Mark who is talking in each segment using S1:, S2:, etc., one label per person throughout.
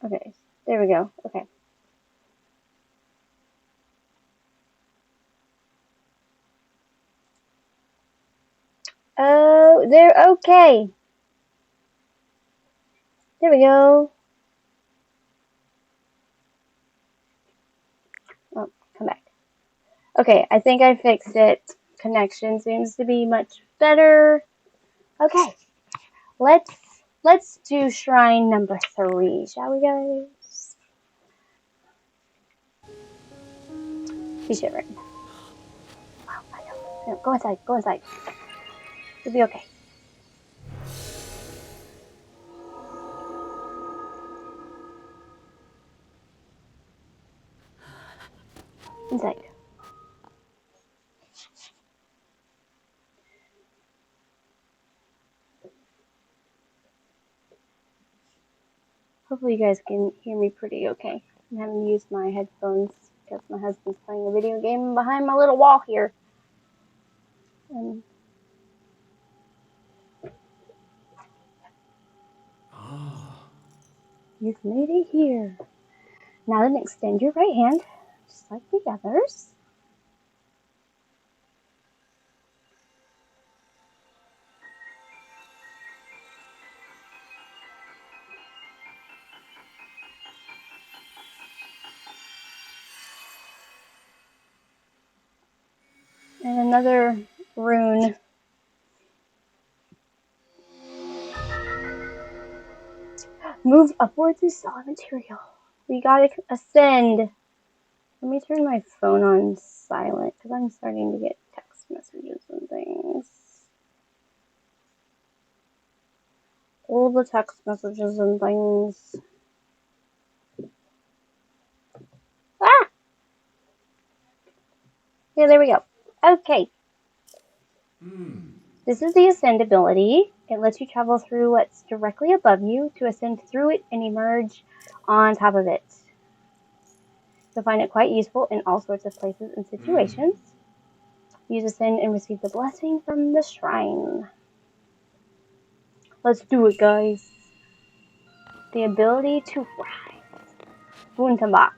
S1: Okay, there we go. Okay. Oh, they're okay. There we go. Oh, come back. Okay, I think I fixed it. Connection seems to be much better. Okay, let's do shrine number 3, shall we, guys? Be shivering. Wow, I know. Go inside. Go inside. You'll be okay. Inside. Hopefully you guys can hear me pretty okay. I'm having to use my headphones because my husband's playing a video game behind my little wall here. And you've made it here. Now then extend your right hand, just like the others. And another rune. Move upwards is solid material. We gotta ascend. Let me turn my phone on silent because I'm starting to get text messages and things. All the text messages and things. Ah! Yeah, there we go. Okay. This is the ascend ability. It lets you travel through what's directly above you to ascend through it and emerge on top of it. You'll find it quite useful in all sorts of places and situations. Use ascend and receive the blessing from the shrine. Let's do it, guys. The ability to rise. Wuntenbach.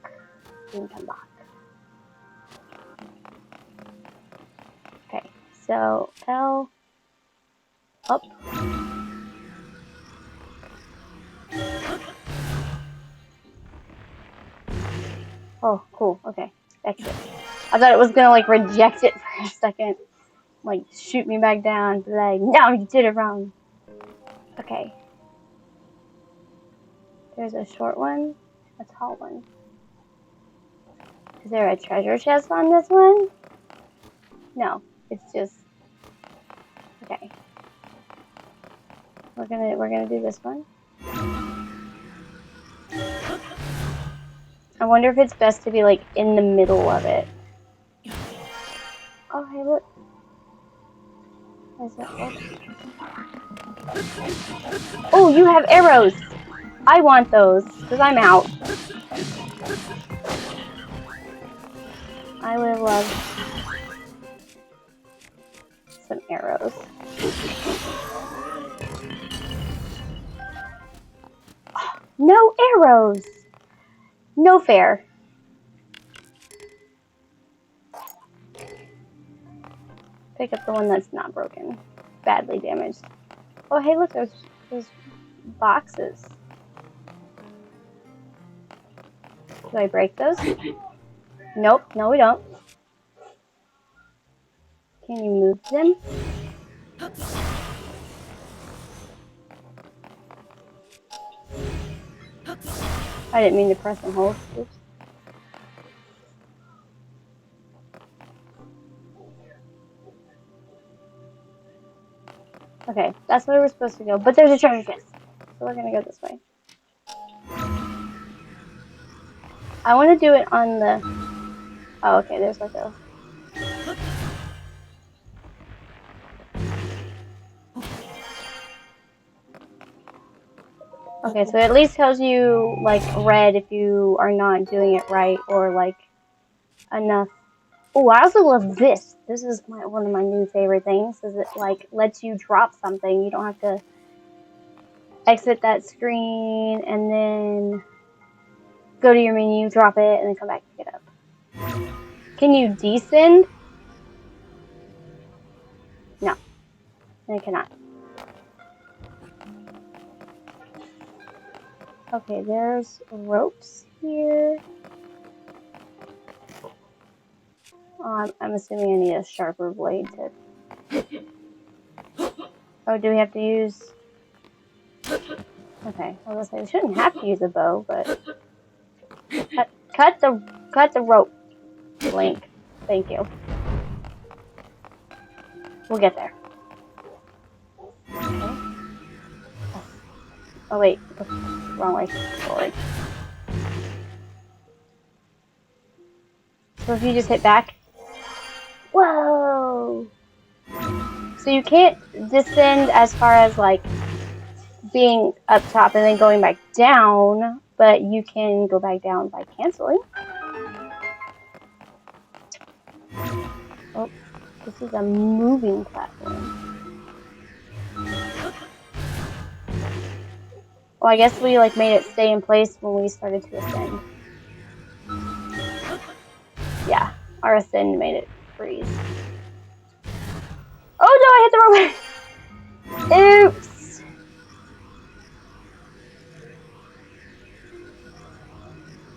S1: Wuntenbach. Okay, so L up. Oh, cool. Okay, exit. I thought it was gonna like reject it for a second, like shoot me back down, but like, no, you did it wrong. Okay. There's a short one, a tall one. Is there a treasure chest on this one? No, it's just okay. We're gonna do this one. I wonder if it's best to be like in the middle of it. Oh, hey, look. Is that look? Oh, you have arrows. I want those because I'm out. I would love some arrows. No arrows. No fair. Pick up the one that's not broken. Badly damaged. Oh, hey, look, there's boxes. Do I break those? Nope, no we don't. Can you move them? I didn't mean to press and hold. Oops. Okay, that's where we're supposed to go. But there's a treasure chest. So we're gonna go this way. I want to do it on the... Oh, okay, there's like a... Okay, so it at least tells you, like, red if you are not doing it right, or, like, enough. Oh, I also love this. This is one of my new favorite things, is it, like, lets you drop something. You don't have to exit that screen, and then go to your menu, drop it, and then come back and pick it up. Can you descend? No, I cannot. Okay, there's ropes here. I'm assuming I need a sharper blade to... Oh, do we have to use... Okay, I was gonna say, we shouldn't have to use a bow, but... Cut the rope, Link. Thank you. We'll get there. Okay. Oh wait, wrong way. Forward. So if you just hit back... Whoa! So you can't descend as far as like being up top and then going back down, but you can go back down by canceling. Oh, this is a moving platform. Well, I guess we like made it stay in place when we started to ascend. Yeah, our ascend made it freeze. Oh no, I hit the wrong way! Oops!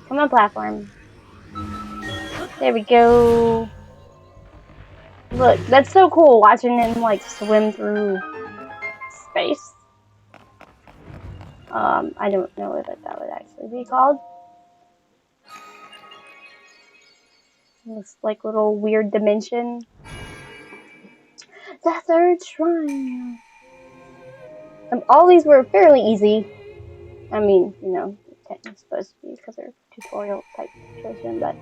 S1: Come on, platform. There we go. Look, that's so cool watching him like swim through space. I don't know what that would actually be called. Looks like little weird dimension. The third shrine. All these were fairly easy. I mean, you know, technically supposed to be because they're tutorial type situation, but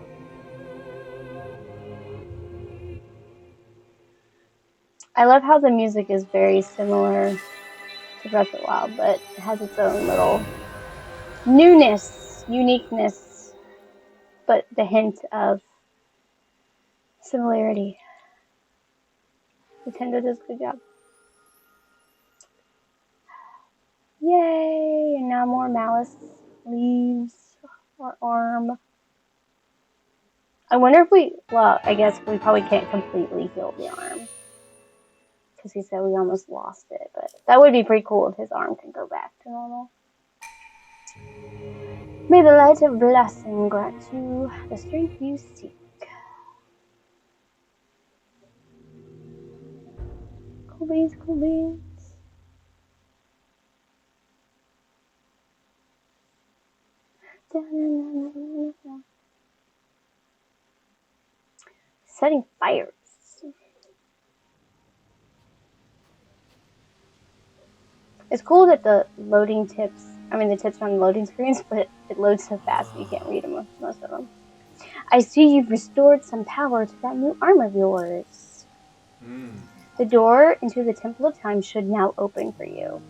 S1: I love how the music is very similar to Breath of the Wild, but it has its own little newness, uniqueness, but the hint of similarity. Nintendo does a good job. Yay! And now more Malice leaves our arm. I wonder if well, I guess we probably can't completely heal the arm. Because he said we almost lost it, but that would be pretty cool if his arm can go back to normal. May the light of blessing grant you the strength you seek. Cool beans, cool beans. Setting fires. It's cool that the loading tips, the tips are on the loading screens, but it loads so fast you can't read them, most of them. I see you've restored some power to that new arm of yours. The door into the Temple of Time should now open for you.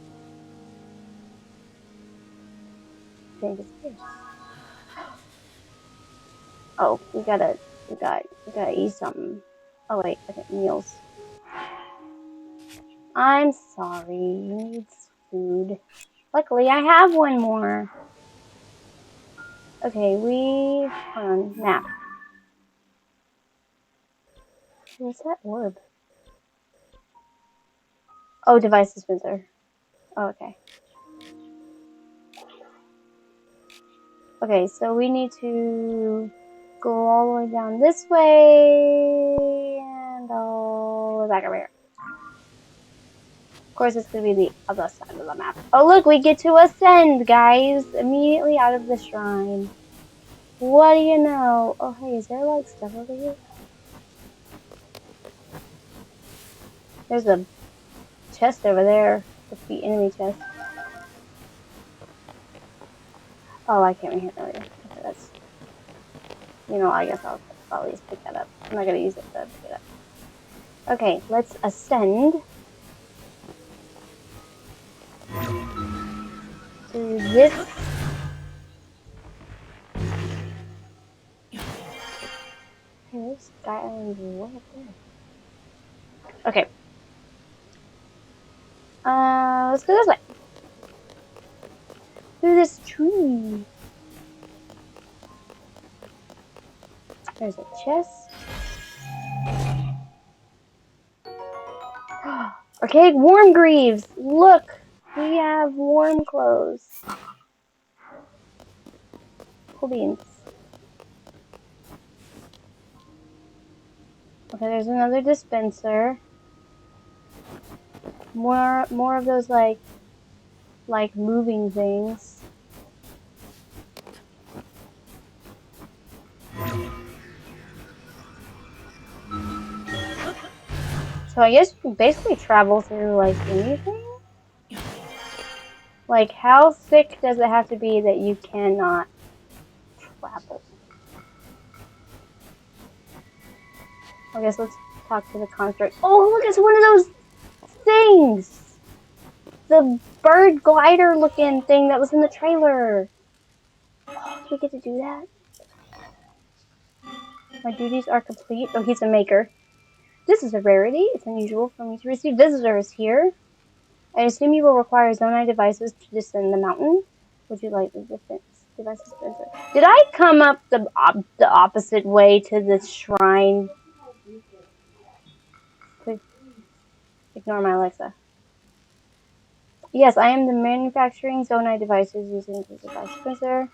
S1: Oh, we gotta eat something. Oh wait, okay, meals. I'm sorry, you need food. Luckily, I have one more. Okay, hold on, map. What's that orb? Oh, device dispenser. Oh, okay. Okay, so we need to go all the way down this way and all the way back over here. Of course, it's going to be the other side of the map. Oh, look, we get to ascend, guys, immediately out of the shrine. What do you know? Oh, hey, is there, like, stuff over here? There's a chest over there. The enemy chest. Oh, I can't hear earlier. Okay, that's... You know, I guess I'll at least pick that up. I'm not going to use it to pick it up. Okay, let's ascend to this. Okay, there's Sky Island way up there. Okay. Let's go this way. Through this tree. There's a chest. Archaic warm greaves! Look! We have warm clothes. Cool beans. Okay, there's another dispenser. More of those like moving things. So I guess you can basically travel through like anything. Like, how sick does it have to be that you cannot travel? I guess let's talk to the construct. Oh, look, it's one of those things! The bird glider looking thing that was in the trailer. Oh, do we get to do that? My duties are complete. Oh, he's a maker. This is a rarity. It's unusual for me to receive visitors here. I assume you will require Zonai devices to descend the mountain. Would you like the defense devices dispenser? Did I come up the opposite way to this shrine? Please ignore my Alexa. Yes, I am the manufacturing Zonai devices using the device dispenser.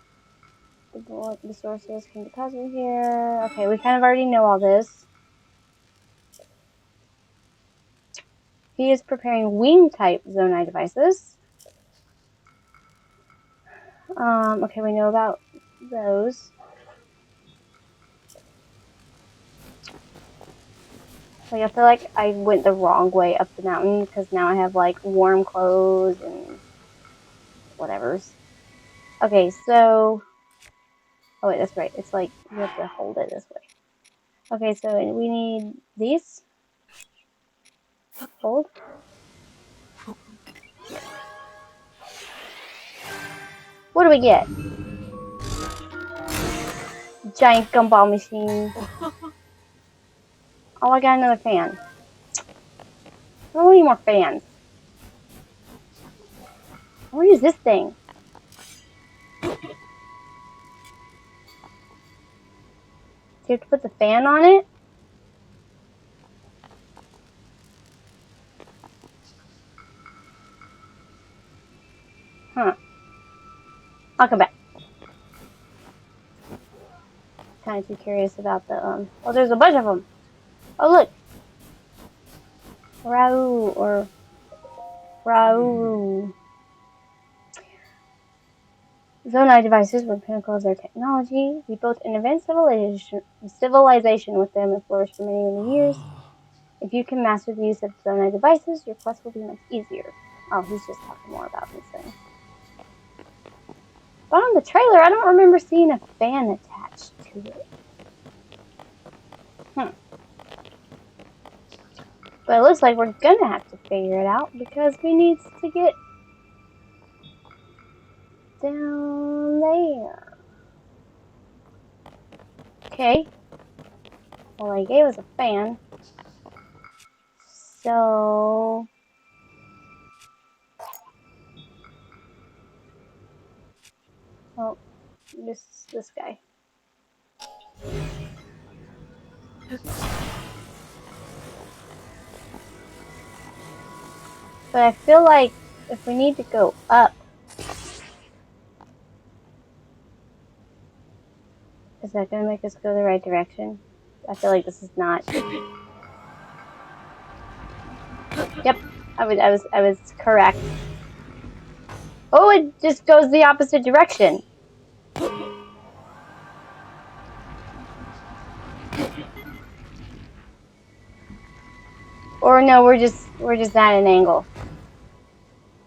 S1: The sources can deposit here. Okay, we kind of already know all this. He is preparing wing type Zonai devices. Okay, we know about those. Like, I feel like I went the wrong way up the mountain because now I have like warm clothes and whatever's. Okay, so. Oh, wait, that's right. It's like you have to hold it this way. Okay, so we need these. Hold. What do we get? Giant gumball machine. Oh, I got another fan. I don't need more fans. I want to use this thing. Do you have to put the fan on it? Huh. I'll come back. Kind of too curious about the, Oh, there's a bunch of them. Oh, look. Raoul or Raoul. Zonai devices were the pinnacle of their technology. We built an advanced civilization with them and flourished for many, many years. If you can master the use of Zonai devices, your quest will be much easier. Oh, he's just talking more about this thing. But on the trailer, I don't remember seeing a fan attached to it. But it looks like we're gonna have to figure it out because we need to get down there. Okay. Well, they gave us a fan. So... Oh, this guy. But I feel like if we need to go up, is that going to make us go the right direction? I feel like this is not. Yep, I was correct. Oh, it just goes the opposite direction. Or no, we're just at an angle.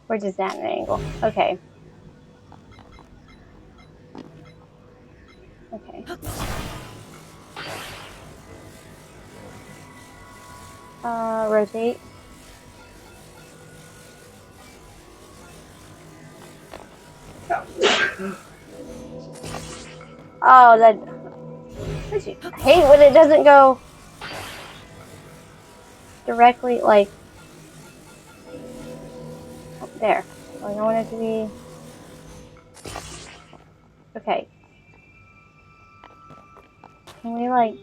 S1: We're just at an angle. Okay. Okay. Rotate. Oh, that. I hate when it doesn't go directly, like. Oh, there. Like, I want it to be. Okay. Can we, like...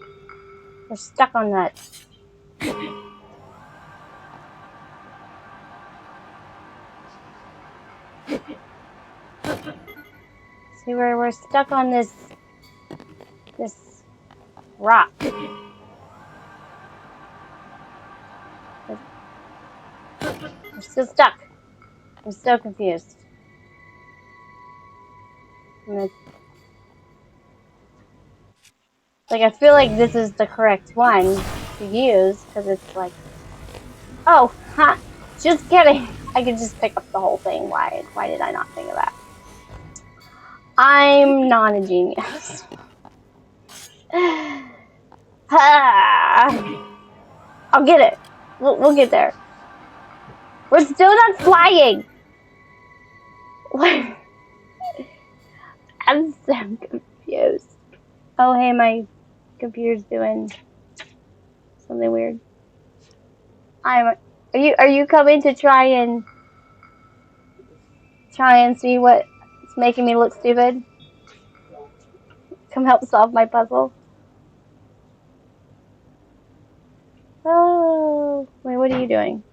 S1: We're stuck on that. See, we're stuck on this rock. We're still stuck. I'm so confused. Like, I feel like this is the correct one to use, because it's like... Oh, ha! Just kidding! I could just pick up the whole thing. Why did I not think of that? I'm not a genius. I'll get it. We'll get there. We're still not flying! What? I'm so confused. Oh, hey, my computer's doing something weird. Are you coming to try and see what's making me look stupid? Come help solve my puzzle. Oh, wait, what are you doing?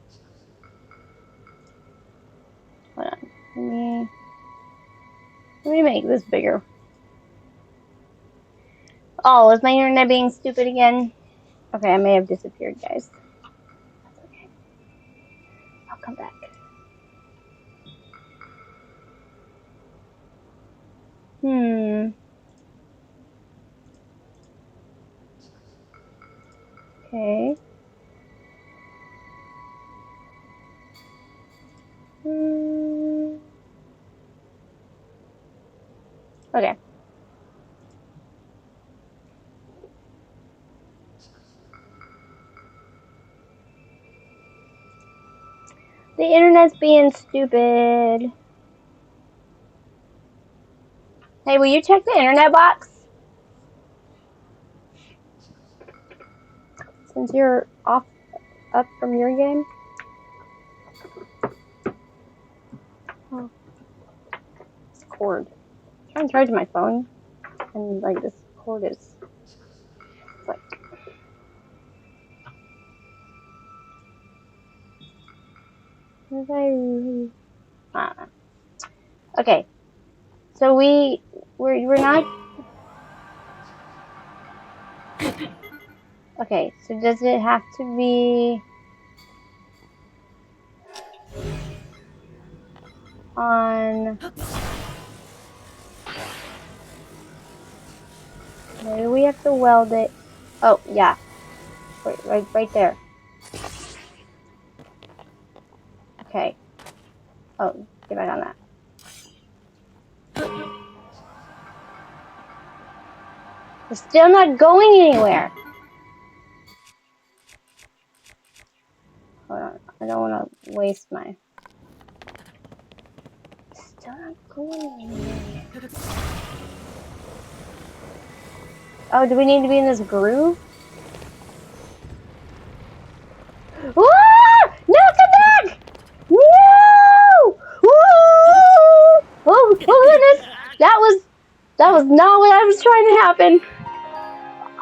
S1: Hold on. Let me make this bigger. Oh, is my internet being stupid again? Okay, I may have disappeared, guys. That's okay. I'll come back. Okay. Okay. The internet's being stupid. Hey, will you check the internet box? Since you're up from your game. Oh. This cord. I'm trying to charge my phone. And, like, this cord is... It's like... Okay. So we're not... Okay, so does it have to be... on... Maybe we have to weld it. Oh, yeah. Right there. Okay. Oh, get back on that. We're still not going anywhere. Hold on. I don't want to waste my... Still not going anywhere. Oh, do we need to be in this groove? Ah! No, come back! No! Oh goodness! That was not what I was trying to happen.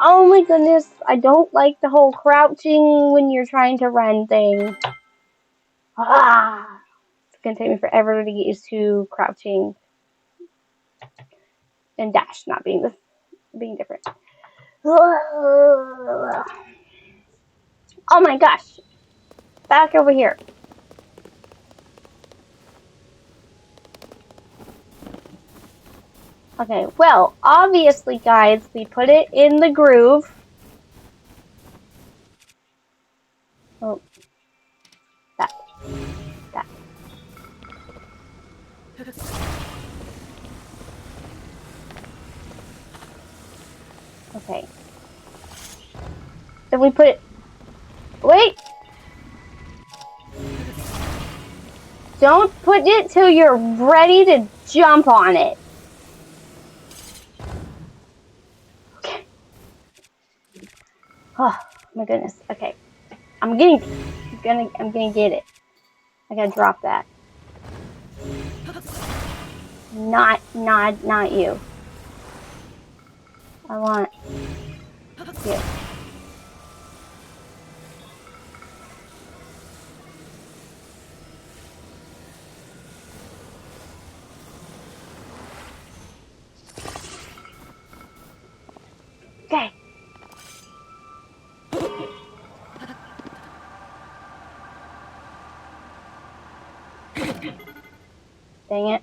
S1: Oh my goodness! I don't like the whole crouching when you're trying to run thing. Ah! It's gonna take me forever to get used to crouching and dash not being different. Oh my gosh! Back over here. Okay, well, obviously, guys, we put it in the groove. Oh. That. Okay. Then we put it... Wait! Don't put it till you're ready to jump on it. Okay. Oh my goodness. Okay. I'm gonna get it. I gotta drop that. Not you. I want Yeah. Okay. Dang it.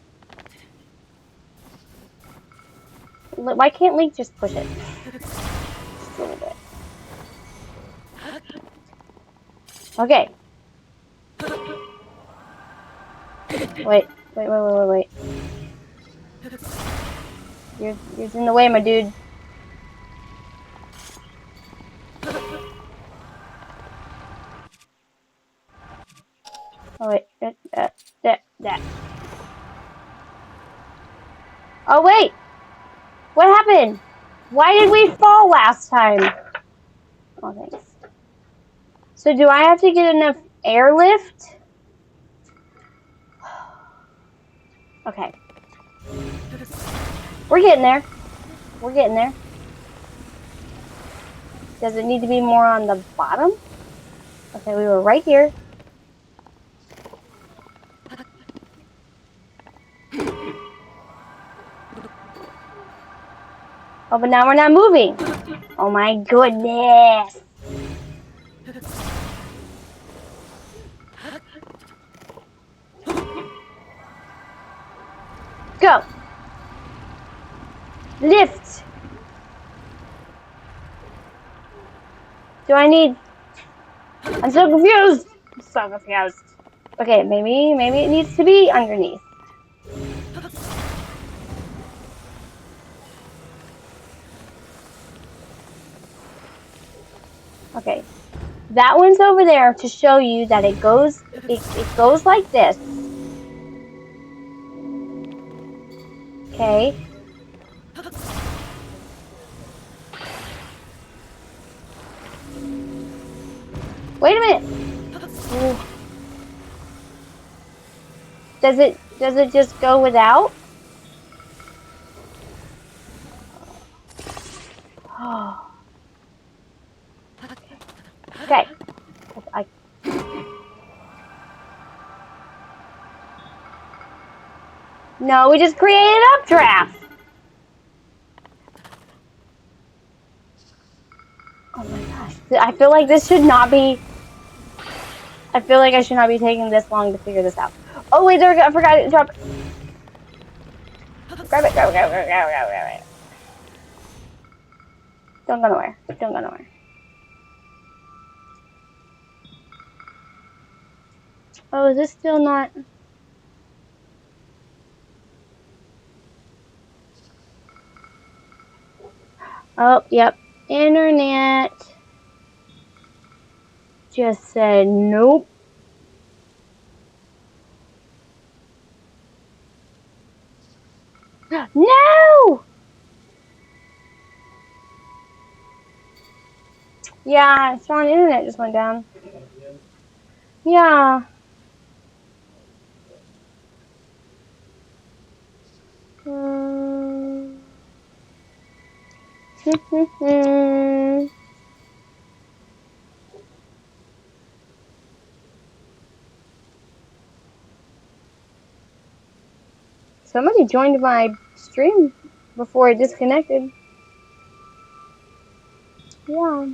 S1: Why can't Link just push it? Just a little bit. Okay. Wait. You're in the way, my dude. Oh wait. That. Oh wait. What happened? Why did we fall last time? Oh, thanks. So do I have to get enough airlift? Okay. We're getting there. We're getting there. Does it need to be more on the bottom? Okay, we were right here. Oh, but now we're not moving. Oh my goodness. Go. Lift. Do I need... I'm so confused. I'm so confused. Okay, maybe it needs to be underneath. Okay. That one's over there to show you that it goes like this. Okay. Wait a minute. Ooh. Does it just go without? Oh. Okay. No, we just created updraft. Oh my gosh. I feel like this should not be... I feel like I should not be taking this long to figure this out. Oh wait, there we go. I forgot it. Drop it. Grab it. Grab it. Don't go nowhere. Don't go nowhere. Oh, is this still not... Oh, yep. Internet just said nope. No! Yeah, strong internet just went down. Yeah. Somebody joined my stream before it disconnected. Yeah.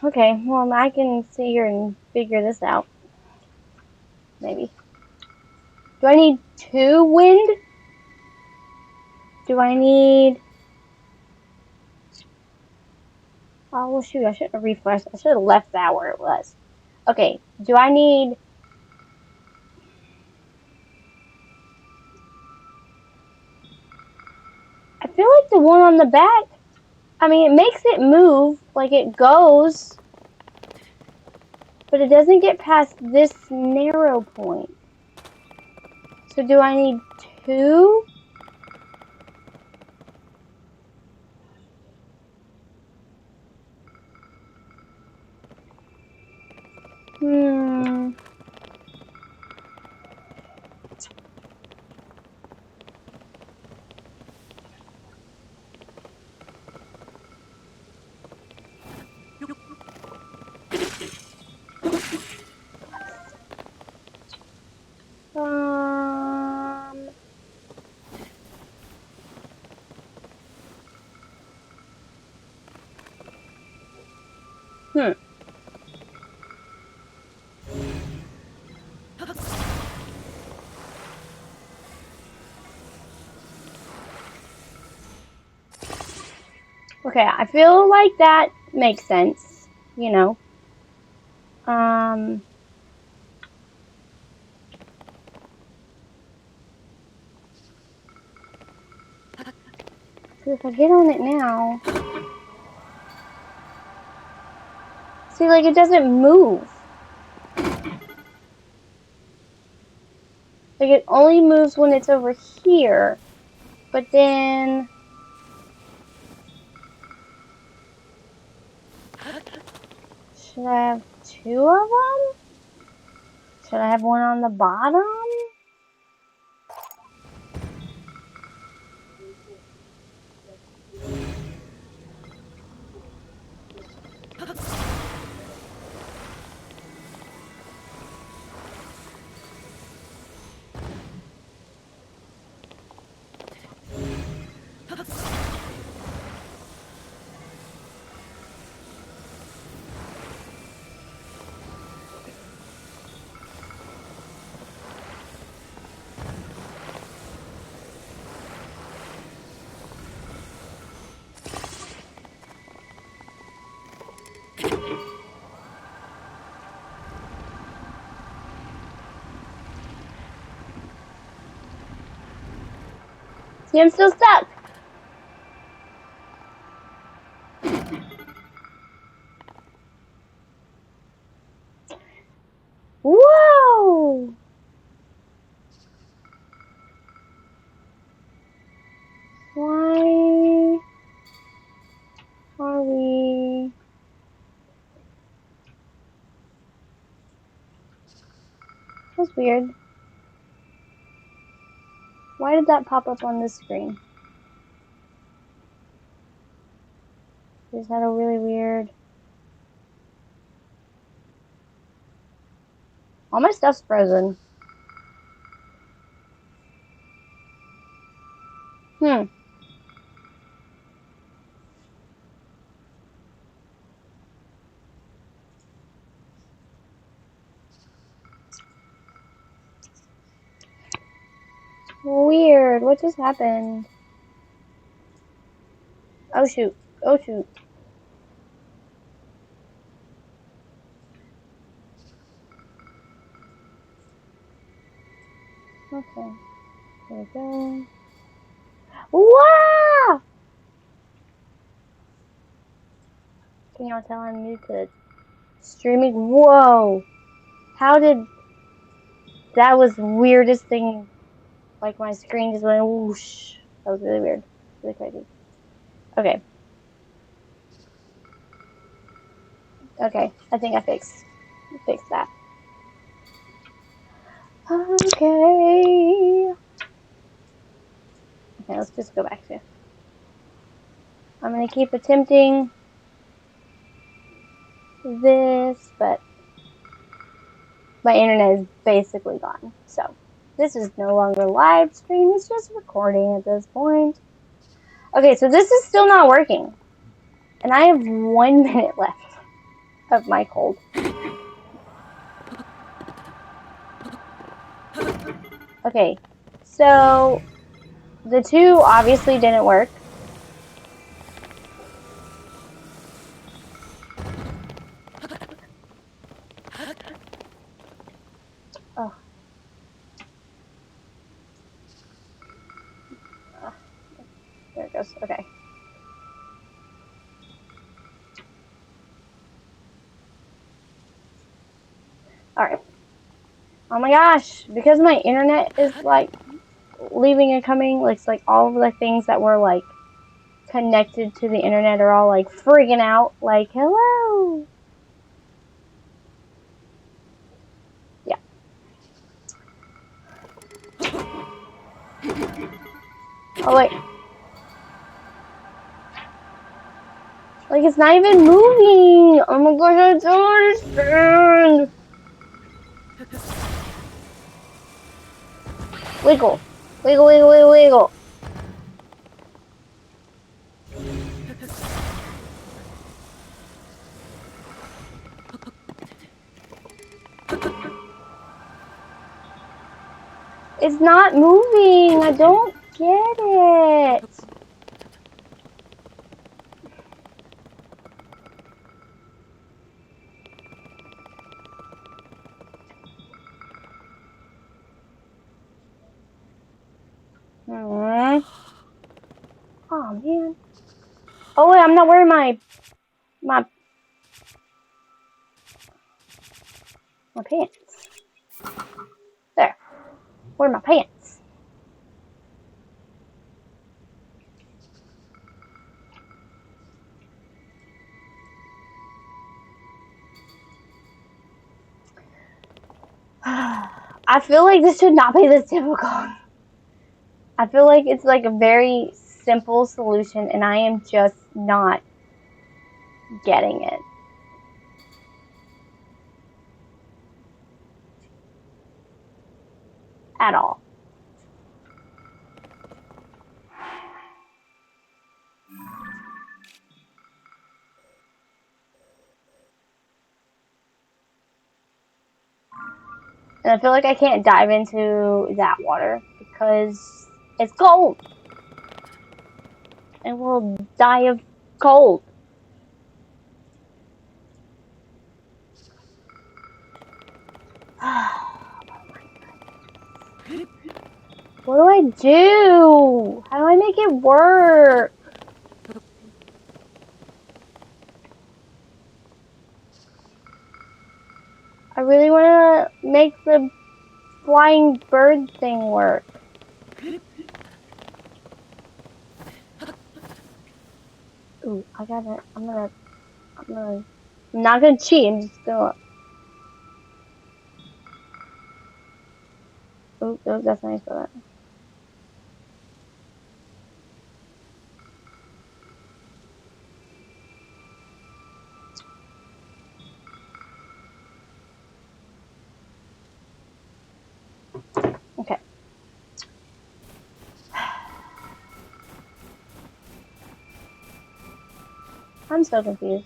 S1: Okay, well, I can sit here and figure this out. Maybe. Do I need 2 wind? Do I need... Oh, well, shoot, I shouldn't have refreshed. I should have left that where it was. Okay, do I need... I feel like the one on the back, I mean, it makes it move, like it goes, but it doesn't get past this narrow point. So do I need 2? Hmm. Okay, I feel like that makes sense, you know. So if I get on it now, see, like, it doesn't move. Like, it only moves when it's over here. But then... Should I have two of them? Should I have one on the bottom? See, I'm still stuck. Whoa! Why are we... That's weird. Why did that pop up on this screen? Is that a really weird... All my stuff's frozen. Hmm. Weird. What just happened? Oh shoot. Oh shoot. Okay. There we go. Wow! Can y'all tell I'm new to streaming? Whoa! How did... That was the weirdest thing. Like my screen just went whoosh. That was really weird. Really crazy. Okay. Okay. I think I fixed that. Okay. Okay, let's just go back to... I'm gonna keep attempting this, but my internet is basically gone. So this is no longer live stream, it's just recording at this point. Okay, so this is still not working. And I have 1 minute left of my cold. Okay, so the two obviously didn't work. Oh. There it goes. Okay. Alright. Oh my gosh, because my internet is like leaving and coming, it's like all of the things that were like connected to the internet are all like freaking out, like, hello. Yeah. Oh wait. Like, it's not even moving. Oh my gosh, I don't understand. Wiggle. Wiggle, wiggle, wiggle, wiggle. It's not moving. I don't get it. Oh man. Oh wait, I'm not wearing my pants. There. Where are my pants? I feel like this should not be this difficult. I feel like it's like a very simple solution and I am just not getting it. At all. And I feel like I can't dive into that water because it's cold. And we'll die of cold. What do I do? How do I make it work? I really want to make the flying bird thing work. Ooh, I'm not gonna cheat, I'm just gonna, ooh, that's nice for that. Okay. I'm so confused.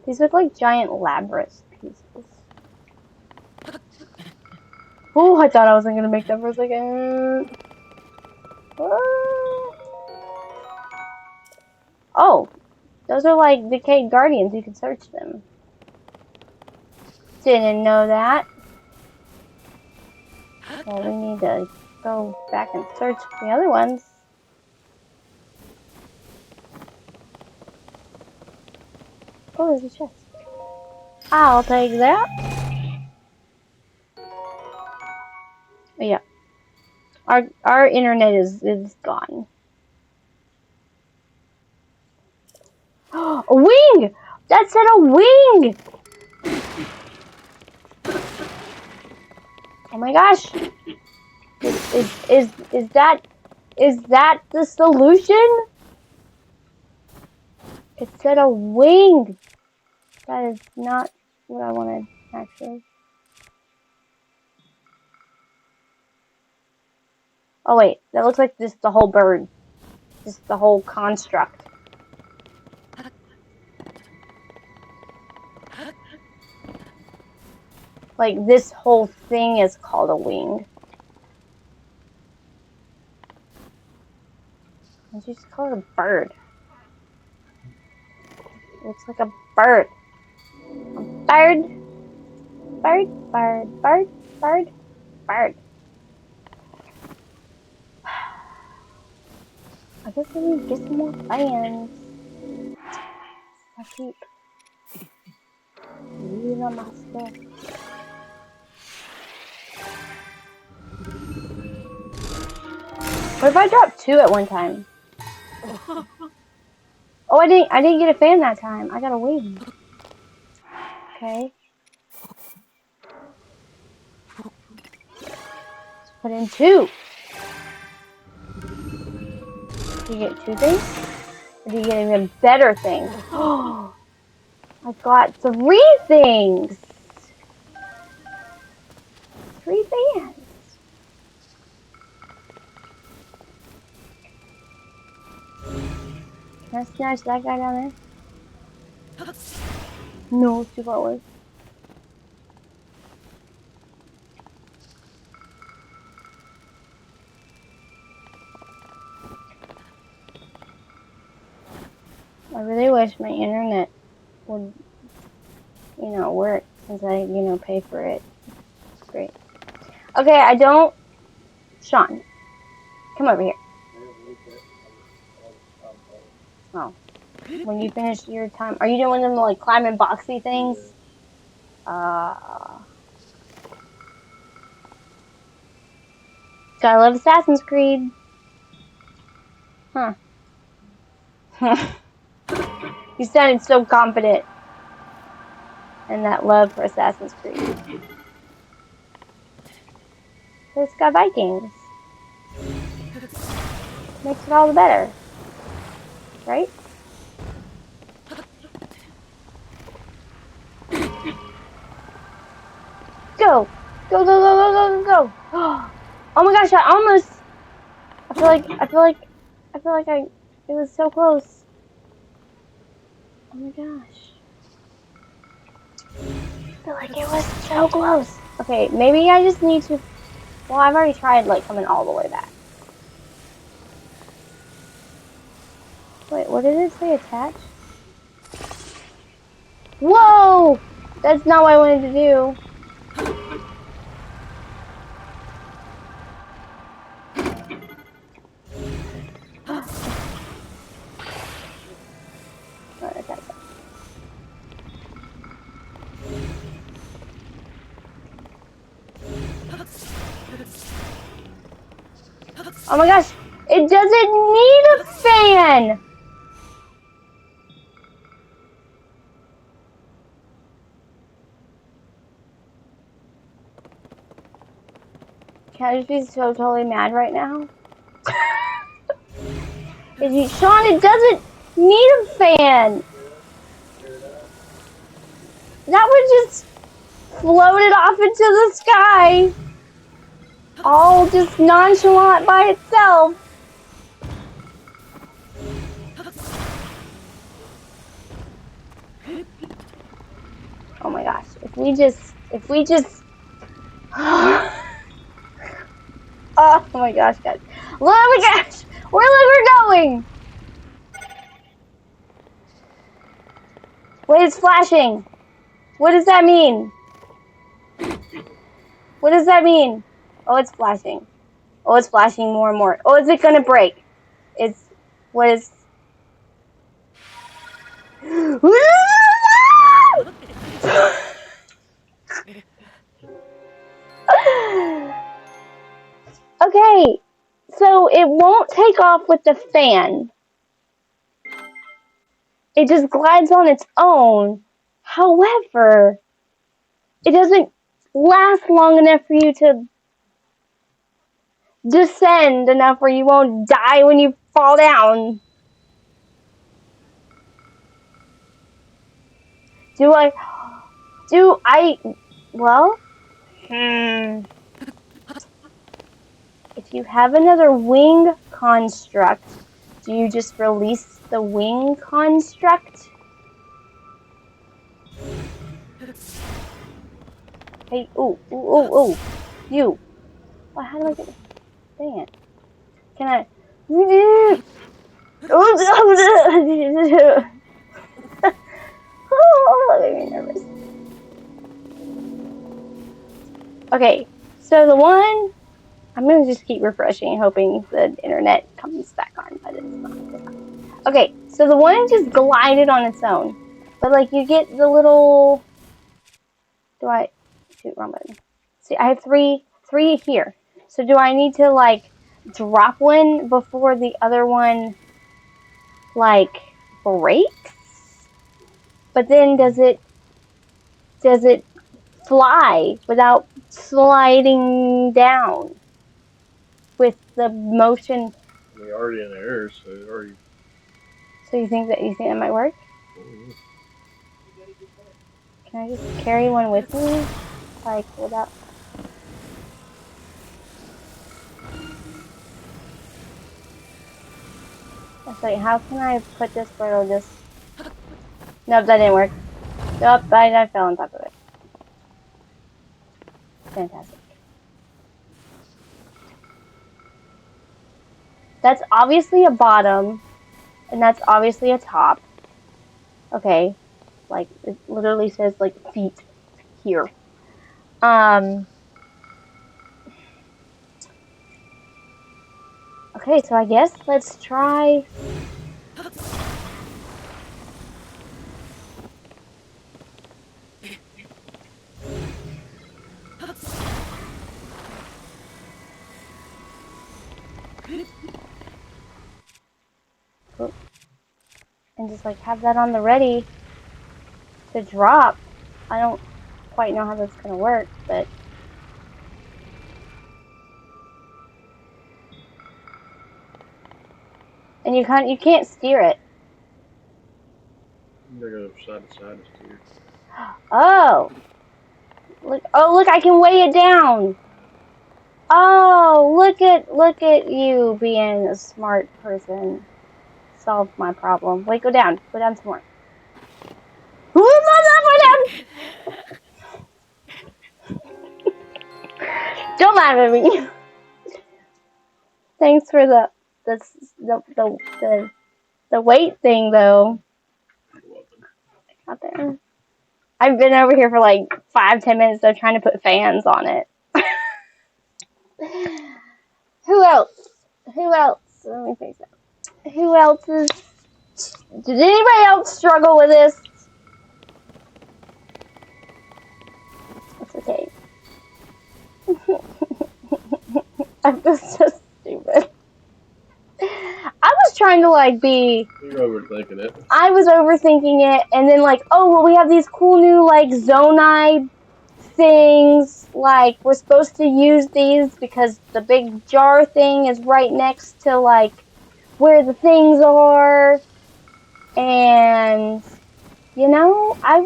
S1: These look like giant labyrinth pieces. Oh, I thought I wasn't gonna make that for a second. Oh, those are like decayed guardians. You can search them. Didn't know that. Well, we need to go back and search the other ones. Oh, there's a chest. I'll take that. Yeah. Our internet is gone. A wing! That said a wing! Oh my gosh. Is that the solution? It said a wing. That is not what I wanted, actually. Oh wait, that looks like just the whole bird. Just the whole construct. Like, this whole thing is called a wing. Why don't you just call it a bird? It looks like a bird. A bird. Bird, bird, bird, bird, bird. I guess I need to get some more fans. I keep leaving on my stuff. What if I drop 2 at one time? Oh, I didn't get a fan that time. I got a wing. Okay. Put in 2. Do you get 2 things? Or do you get even better things? Oh, I got 3 things. 3 fans. Can I snatch that guy down there? No, it's too far away. I really wish my internet would, work since I, pay for it. Great. Okay, I don't... Sean, come over here. Oh. When you finish your time... Are you doing one of them, like, climbing boxy things? So I love Assassin's Creed. Huh. You sounded so confident in that love for Assassin's Creed. But it's got Vikings. Makes it all the better. Right? Go! Go, go, go, go, go, go, go! Oh my gosh, I almost... I feel like it was so close. Oh my gosh. I feel like it was so close. Okay, maybe I just need to... Well, I've already tried, like, coming all the way back. Wait, what did it say? Attach? Whoa! That's not what I wanted to do. Oh my gosh! It doesn't need a fan! Can I just be so totally mad right now? Sean, it doesn't need a fan! That would just float it off into the sky! All just nonchalant by itself! Oh my gosh, if we just... Oh my gosh, guys. Oh my gosh! Where we're going? Wait, it's flashing. What does that mean? What does that mean? Oh, it's flashing. Oh, it's flashing more and more. Oh, is it gonna break? What is... Okay, so it won't take off with the fan. It just glides on its own. However, it doesn't last long enough for you to descend enough where you won't die when you fall down. Well, if you have another wing construct, do you just release the wing construct? Hey, ooh. You. Well, how do I get it? Dang it. Can I? Oh, that made me nervous. Okay, so the one, I'm going to just keep refreshing, hoping the internet comes back on, but it's not. Okay, so the one just glided on its own. But, like, you get the little... Shoot, wrong button. See, I have three here. So do I need to, like, drop one before the other one, like, breaks? But then does it fly without sliding down? with the motion.
S2: We're already in the air, so it already.
S1: So you think that might work?
S2: Mm-hmm.
S1: Can I just carry one with me, like without? It's like, how can I put this where it'll just? Nope, that didn't work. Nope, I fell on top of it. Fantastic. That's obviously a bottom, and that's obviously a top. Okay, like it literally says like feet here. Okay, so I guess let's try. And just like have that on the ready to drop. I don't quite know how that's gonna work, but and you can't steer it.
S2: They're going side to side to steer.
S1: Oh, look! I can weigh it down. Oh, look at you being a smart person. Solved my problem. Wait, go down some more. Don't laugh at me. Thanks for the the weight thing though.
S2: You're welcome.
S1: Out there. I've been over here for like 5-10 minutes though trying to put fans on it. Who else? Let me fix that. Who else is? Did anybody else struggle with this? It's okay. I'm just so stupid. I was trying to like be.
S2: You're overthinking it.
S1: I was overthinking it, and then like, oh well, we have these cool new like Zonai things. Like we're supposed to use these because the big jar thing is right next to like where the things are, and you know, I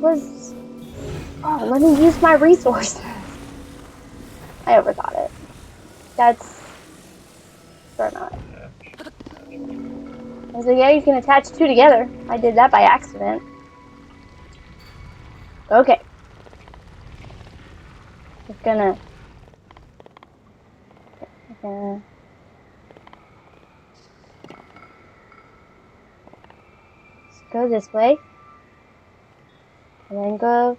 S1: was. Oh, let me use my resources. I overthought it. That's or not. I was like, yeah, you can attach two together. I did that by accident. Okay. Just gonna go this way. And then go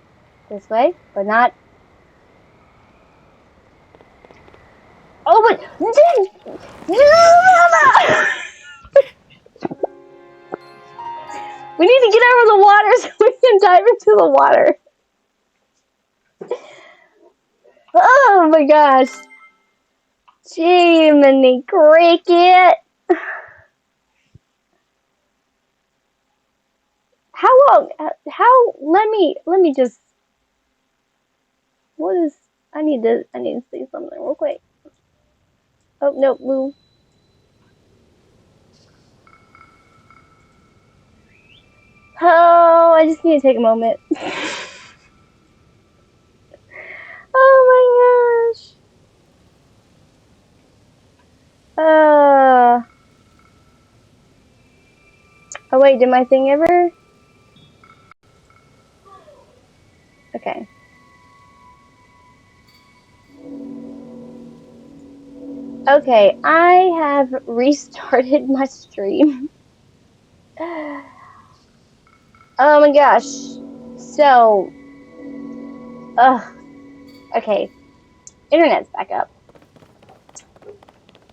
S1: this way, but not. Oh, but we need to get over the water so we can dive into the water. Oh my gosh. Jiminy cricket. How long? Let me just. What is? I need to say something real quick. Oh no, move. Oh, I just need to take a moment. Oh my gosh. Oh wait, did my thing ever? Okay. Okay, I have restarted my stream. Oh my gosh. So, okay. Internet's back up.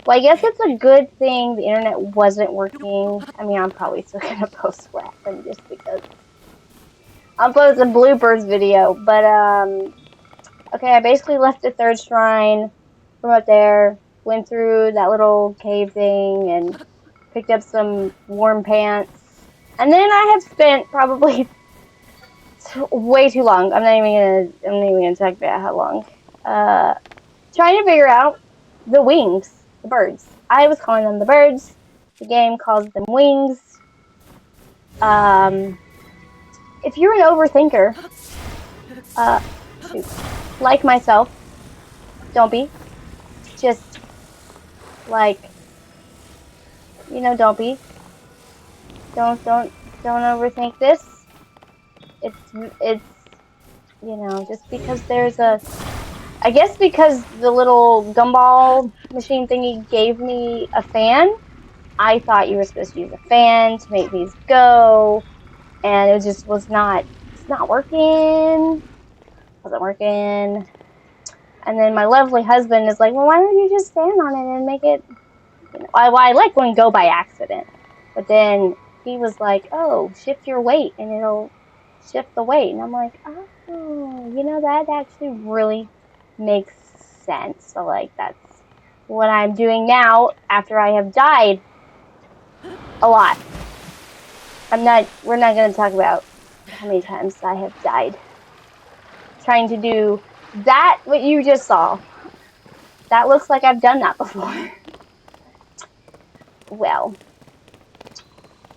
S1: Well, I guess it's a good thing the internet wasn't working. I mean, I'm probably still gonna post what happened just because. I'll post a bloopers video, but okay, I basically left the third shrine from up there, went through that little cave thing, and picked up some warm pants. And then I have spent probably way too long. I'm not even gonna talk about how long. Trying to figure out the wings, the birds. I was calling them the birds. The game calls them wings. Um, if you're an overthinker, shoot, like myself, don't be. Just like don't be. Don't overthink this. It's just because there's a I guess because the little gumball machine thingy gave me a fan, I thought you were supposed to use a fan to make these go, and it just was not. It's not working. Wasn't working. And then my lovely husband is like, "Well, why don't you just stand on it and make it?" I like when go by accident, but then he was like, "Oh, shift your weight and it'll shift the weight," and I'm like, "Oh, that actually really makes sense." So like that's what I'm doing now after I have died a lot. We're not going to talk about how many times I have died trying to do that, what you just saw. That looks like I've done that before. Well,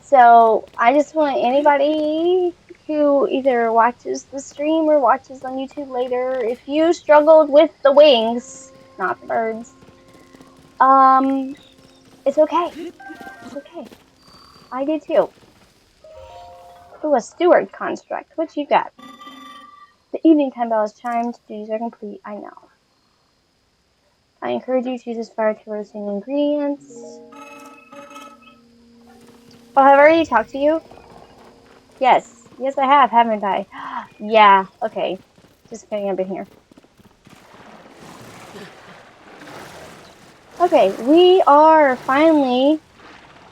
S1: so I just want anybody who either watches the stream or watches on YouTube later, if you struggled with the wings, not the birds, um, it's okay. It's okay. I did too. Ooh, a steward construct. What you got? The evening time bell has chimed. Duties are complete. I know. I encourage you to use this fire to roasting ingredients. Oh, have I already talked to you? Yes. Yes, I have, haven't I? Yeah. Okay. Just getting up in here. Okay, we are finally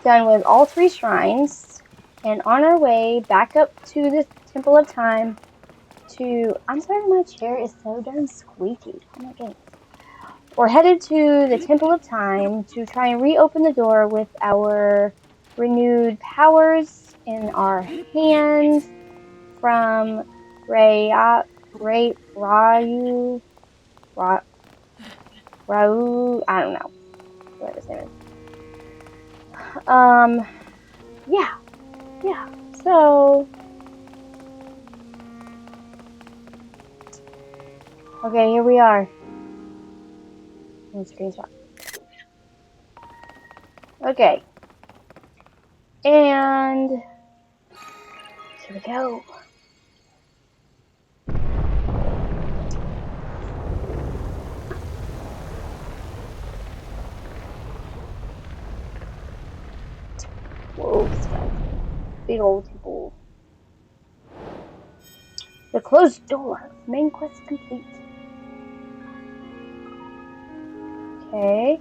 S1: done with all 3 shrines and on our way back up to the Temple of Time to... I'm sorry, my chair is so darn squeaky. Oh my goodness. We're headed to the Temple of Time to try and reopen the door with our renewed powers in our hands from Ryu, Rau, I don't know what his name is. Yeah. So, okay, here we are. Screenshot. Okay, and here we go. Whoa, big old temple. The closed door. Main quest complete. Okay.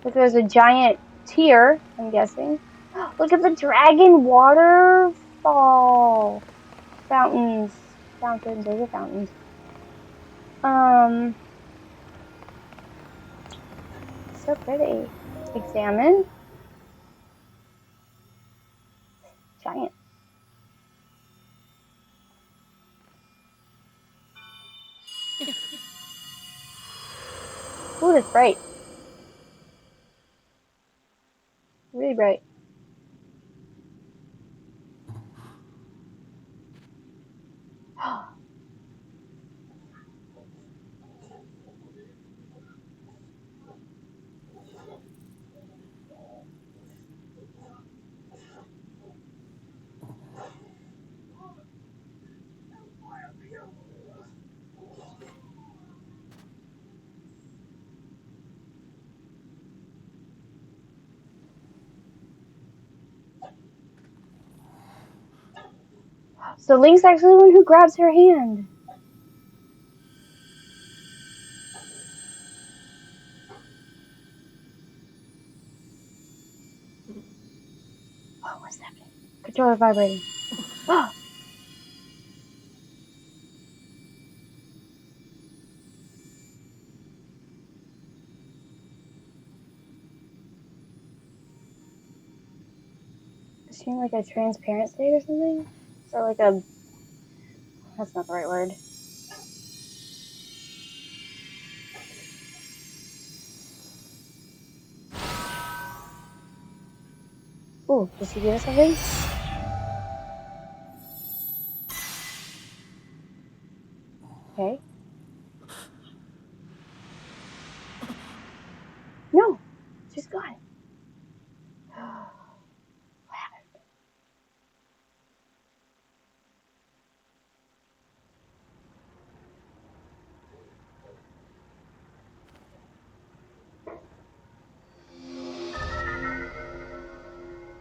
S1: Look, there's a giant tear, I'm guessing. Look at the dragon waterfall. Fountains. Fountains. Those are fountains. So pretty. Examine. Giant. Ooh, it's bright. Really bright. So Link's actually the one who grabs her hand. Oh, what's happening? Controller vibrating. Is she in like a transparent state or something? Or like a... That's not the right word. Ooh, did she give us something? Okay. No, she's gone.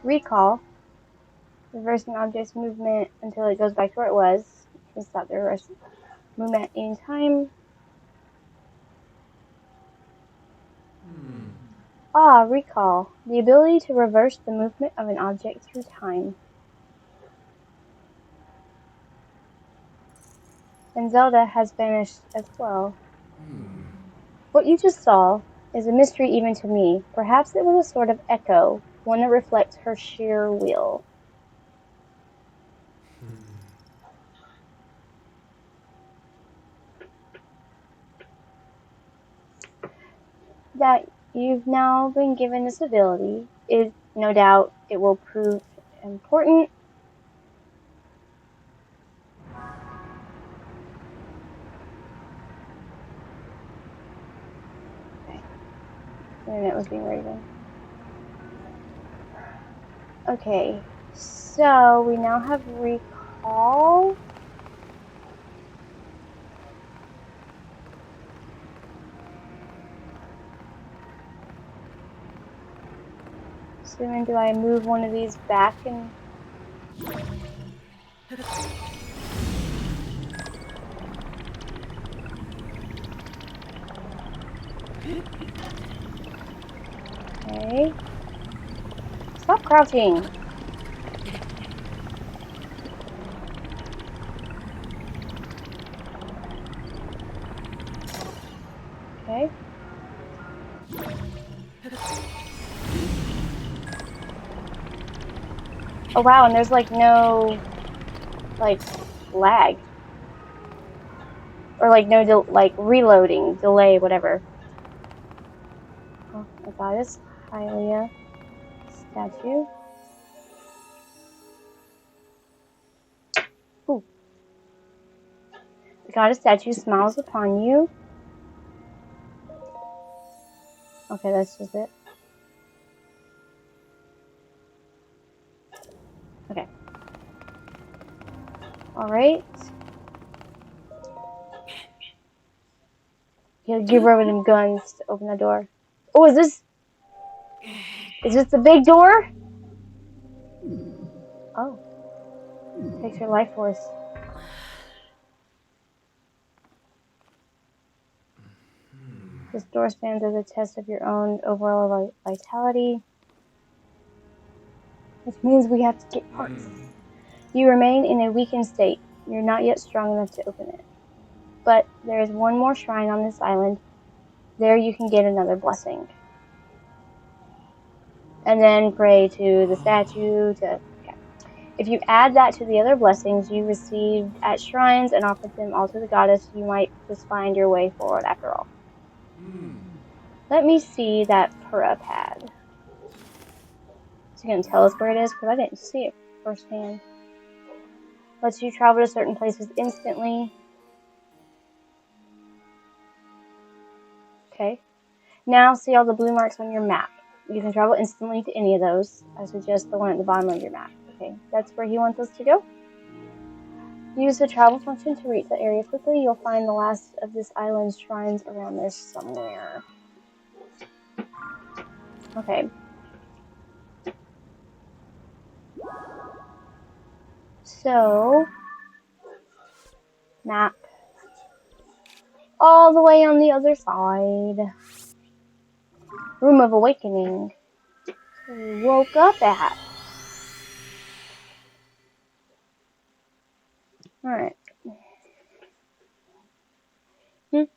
S1: Recall. Reverse an object's movement until it goes back to where it was. You can stop the reverse movement at any time. Ah, recall. The ability to reverse the movement of an object through time. And Zelda has vanished as well. What you just saw is a mystery even to me. Perhaps it was a sort of echo, one that reflects her sheer will. That you've now been given this ability is no doubt it will prove important. Okay. The internet was being weird again. Okay, so we now have recall. So then do I move one of these back and... Okay. Stop crouching. Okay. Oh wow, and there's like no, like, lag. Or like no, like, reloading, delay, whatever. Oh, I got this Hylia statue. Ooh. The goddess statue smiles upon you. Okay, that's just it. Okay. Alright. You give her them guns to open the door. Oh, is this the big door? Oh. Takes your life force. This door stands as a test of your own overall vitality, which means we have to get parts. You remain in a weakened state. You're not yet strong enough to open it. But there is one more shrine on this island. There you can get another blessing. And then pray to the statue to... Okay. If you add that to the other blessings you received at shrines and offered them all to the goddess, you might just find your way forward after all. Let me see that Pura pad. Is he going to tell us where it is? Because I didn't see it firsthand. Lets you travel to certain places instantly. Okay. Now see all the blue marks on your map. You can travel instantly to any of those. I suggest the one at the bottom of your map. Okay, that's where he wants us to go. Use the travel function to reach the area quickly. You'll find the last of this island's shrines around there somewhere. Okay. So, map. All the way on the other side. Room of Awakening. We woke up at. Alright. Okay.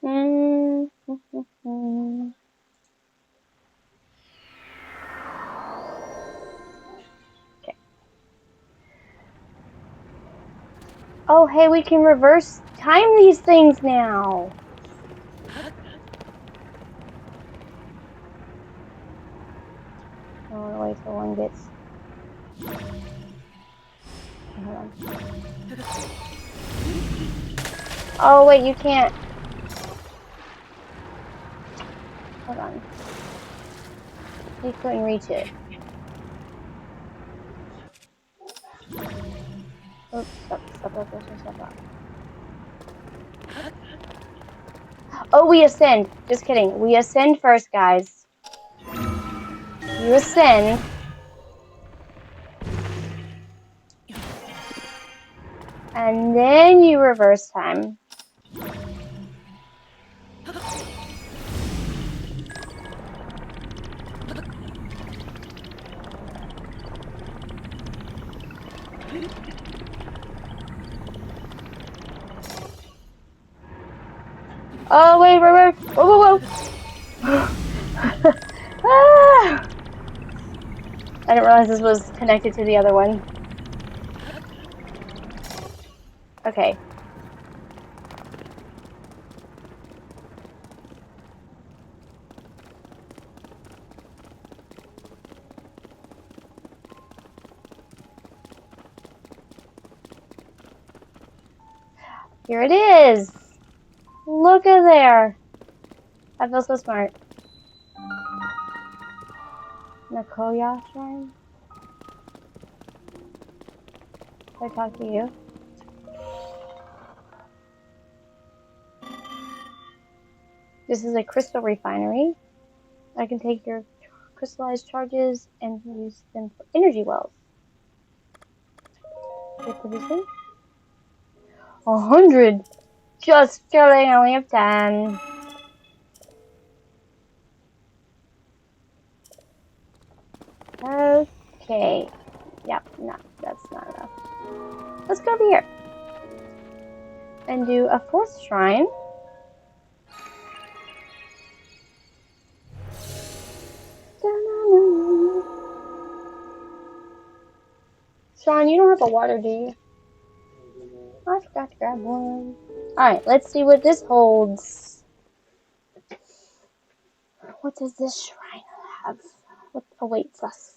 S1: Oh, hey, we can reverse time these things now. I want to wait till one gets Hold on. Oh wait, you can't. Hold on. You couldn't reach it. Oops, step up. Oh, we ascend. Just kidding. We ascend first, guys. You ascend. And then you reverse time. Oh, wait. Whoa. Ah! I didn't realize this was connected to the other one. Okay. Here it is. Look at there. I feel so smart. Nakoya Shrine? Did I talk to you? This is a crystal refinery. I can take your crystallized charges and use them for energy wells. You're producing? 100! Just kidding, I only have 10. Okay. Yep, no, that's not enough. Let's go over here. And do a 4th shrine. Sean, you don't have a water, do you? I forgot to grab one. Alright, let's see what this holds. What does this shrine have? What awaits us?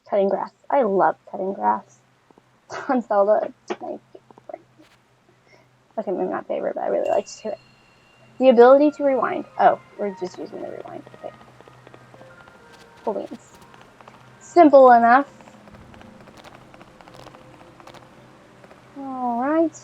S1: Cutting grass. I love cutting grass. On Zelda, it's my favorite. Okay, maybe not favorite, but I really like to do it. The ability to rewind. Oh, we're just using the rewind. Okay. Cool beans. Simple enough. Alright.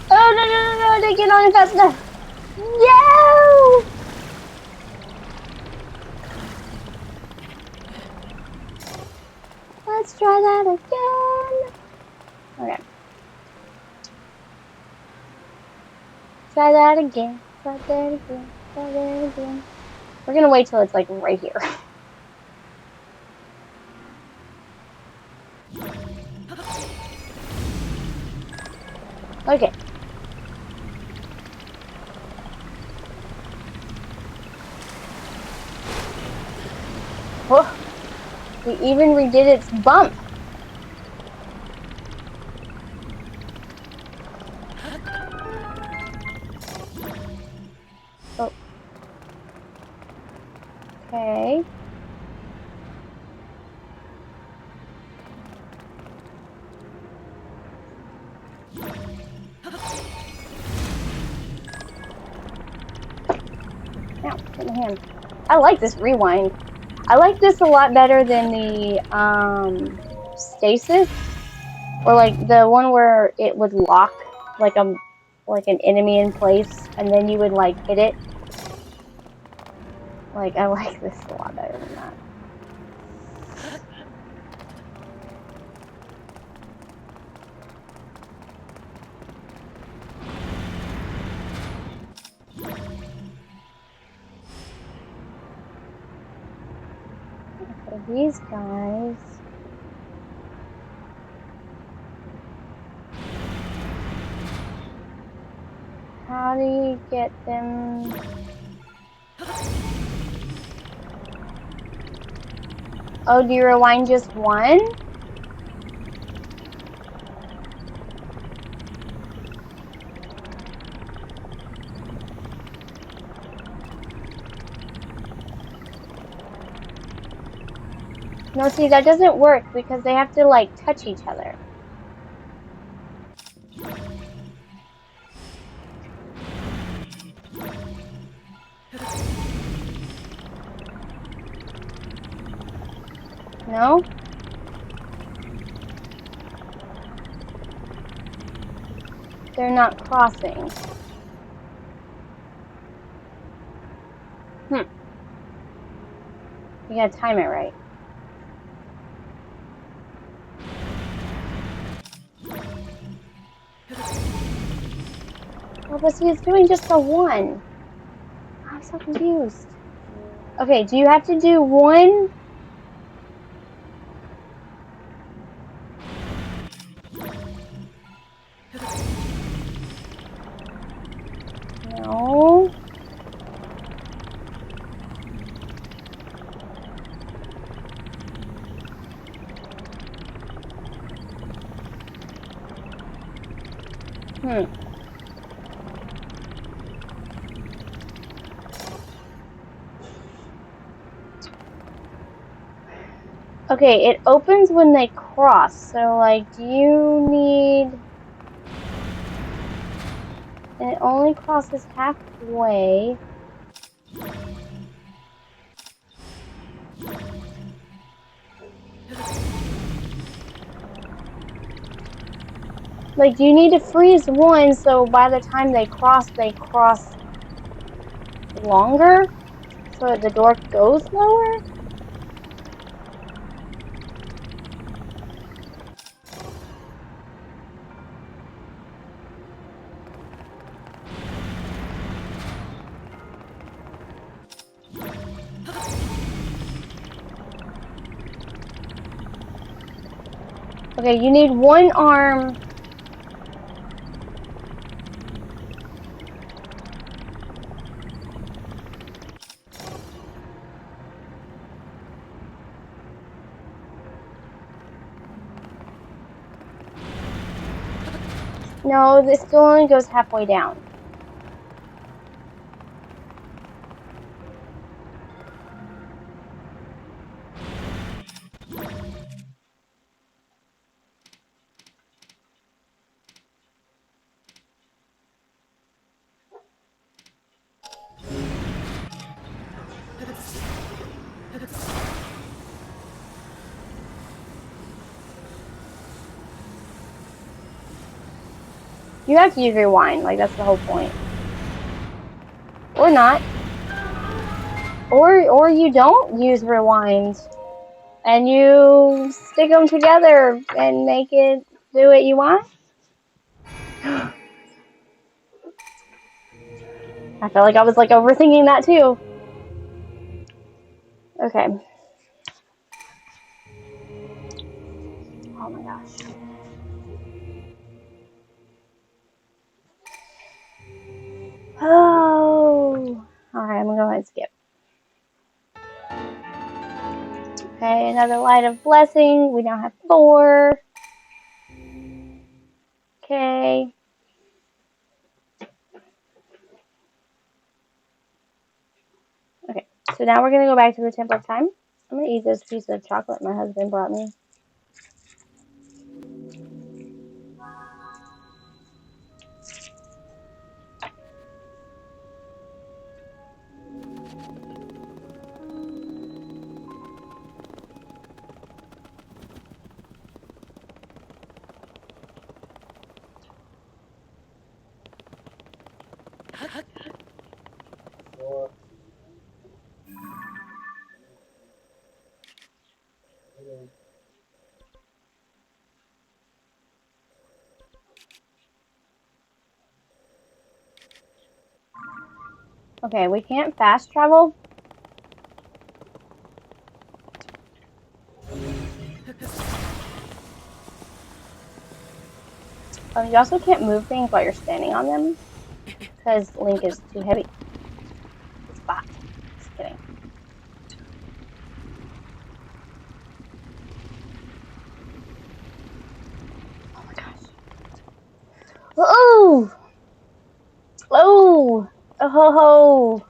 S1: Oh, no, I didn't get on it fast enough. No! Let's try that again. Okay. Try that again. We're gonna wait till it's like right here. Okay. Oh, we even redid its bump. Oh. Okay. Ow, hit my hand. I like this rewind. I like this a lot better than the stasis, or like the one where it would lock like an enemy in place, and then you would like hit it. Like I like this a lot better than that. For these guys. How do you get them? Oh, do you rewind just one? No, see, that doesn't work because they have to, like, touch each other. No? They're not crossing. You gotta time it right. Well, but see, it's doing just the one. I'm so confused. Okay, do you have to do one? No. Okay, it opens when they cross. So, like, do you need... And it only crosses halfway. Like, do you need to freeze one so by the time they cross longer? So the door goes lower? Okay, you need one arm. No, this still only goes halfway down. You have to use rewind, like that's the whole point. Or not. Or you don't use rewind. And you stick them together and make it do what you want. I felt like I was like overthinking that too. Okay. Oh my gosh. Oh. Alright, I'm gonna go ahead and skip. Okay, another light of blessing. We now have 4. Okay. Okay, so now we're gonna go back to the Temple of Time. I'm gonna eat this piece of chocolate my husband brought me. Okay, we can't fast travel. You also can't move things while you're standing on them. because Link is too heavy. It's bot. Just kidding. Oh my gosh. Oh! Oh! Oh ho ho!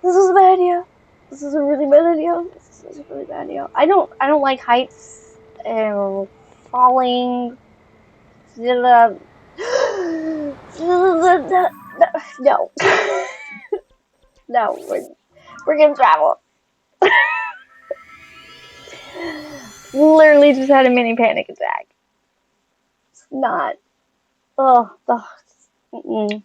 S1: This is a bad idea. This is a really bad idea. This is a really bad idea. I don't like heights. Falling. No. No, we're gonna travel. Literally just had a mini panic attack. It's not. Oh, mm-mm.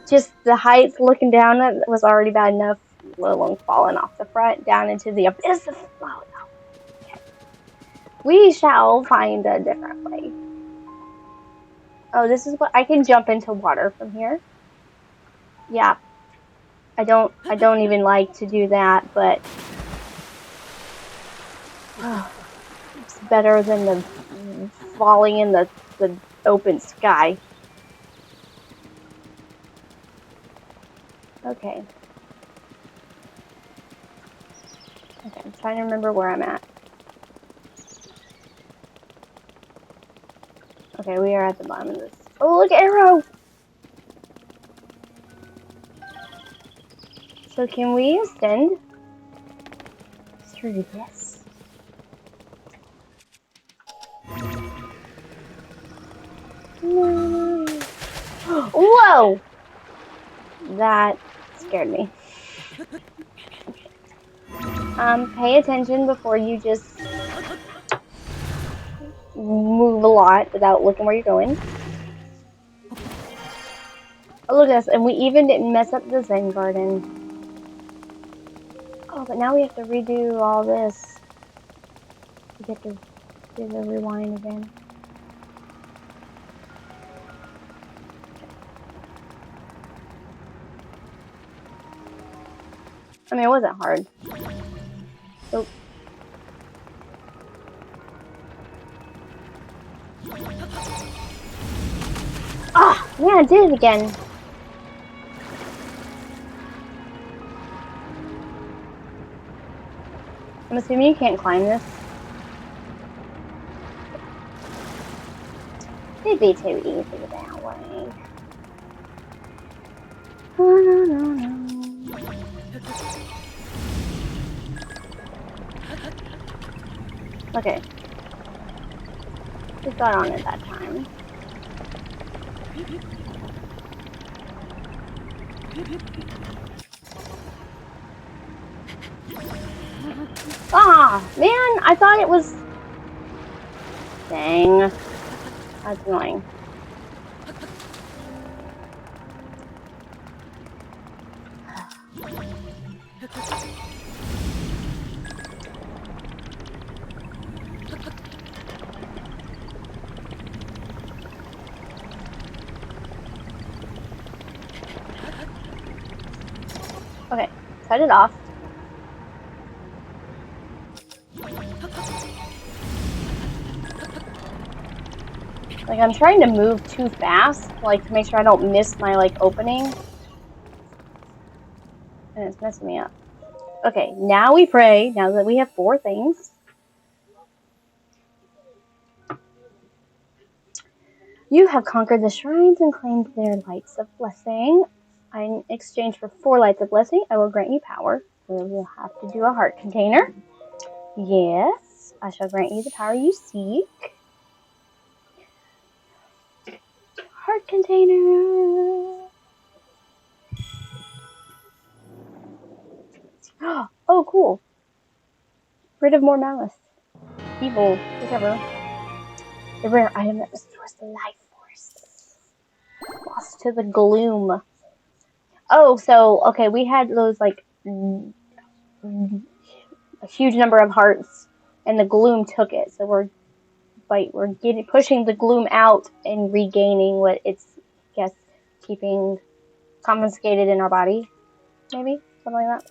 S1: Just the heights looking down it was already bad enough, let alone falling off the front down into the abyss. Oh, no. Okay. We shall find a different way. Oh, this is what I can jump into water from here. Yeah. I don't even like to do that, but it's better than the falling in the open sky. Okay. Okay, I'm trying to remember where I'm at. Okay, we are at the bottom of this. Oh, look, arrow! So can we ascend through this? Whoa! That scared me. Pay attention before you just move a lot without looking where you're going. Oh, look at us, and we even didn't mess up the Zen garden. Oh, but now we have to redo all this. We get to do the rewind again. I mean, it wasn't hard. Oh. Ah, yeah, I did it again. I'm assuming you can't climb this. It'd be too easy that way. Okay. Just got on it that time. Ah, man, I thought it was... Dang. That's annoying. Okay, cut it off. Like, I'm trying to move too fast, like, to make sure I don't miss my, like, opening. And it's messing me up. Okay, now we pray, now that we have 4 things. You have conquered the shrines and claimed their lights of blessing. In exchange for 4 lights of blessing, I will grant you power. We will have to do a heart container. Yes, I shall grant you the power you seek. Heart container. Oh, cool. Rid of more malice. Evil, whichever. The rare item that restores the life force. Lost to the gloom. Oh, so, okay, we had those, like, a huge number of hearts, and the gloom took it. So we're pushing the gloom out and regaining what it's, I guess, keeping confiscated in our body. Maybe? Something like that.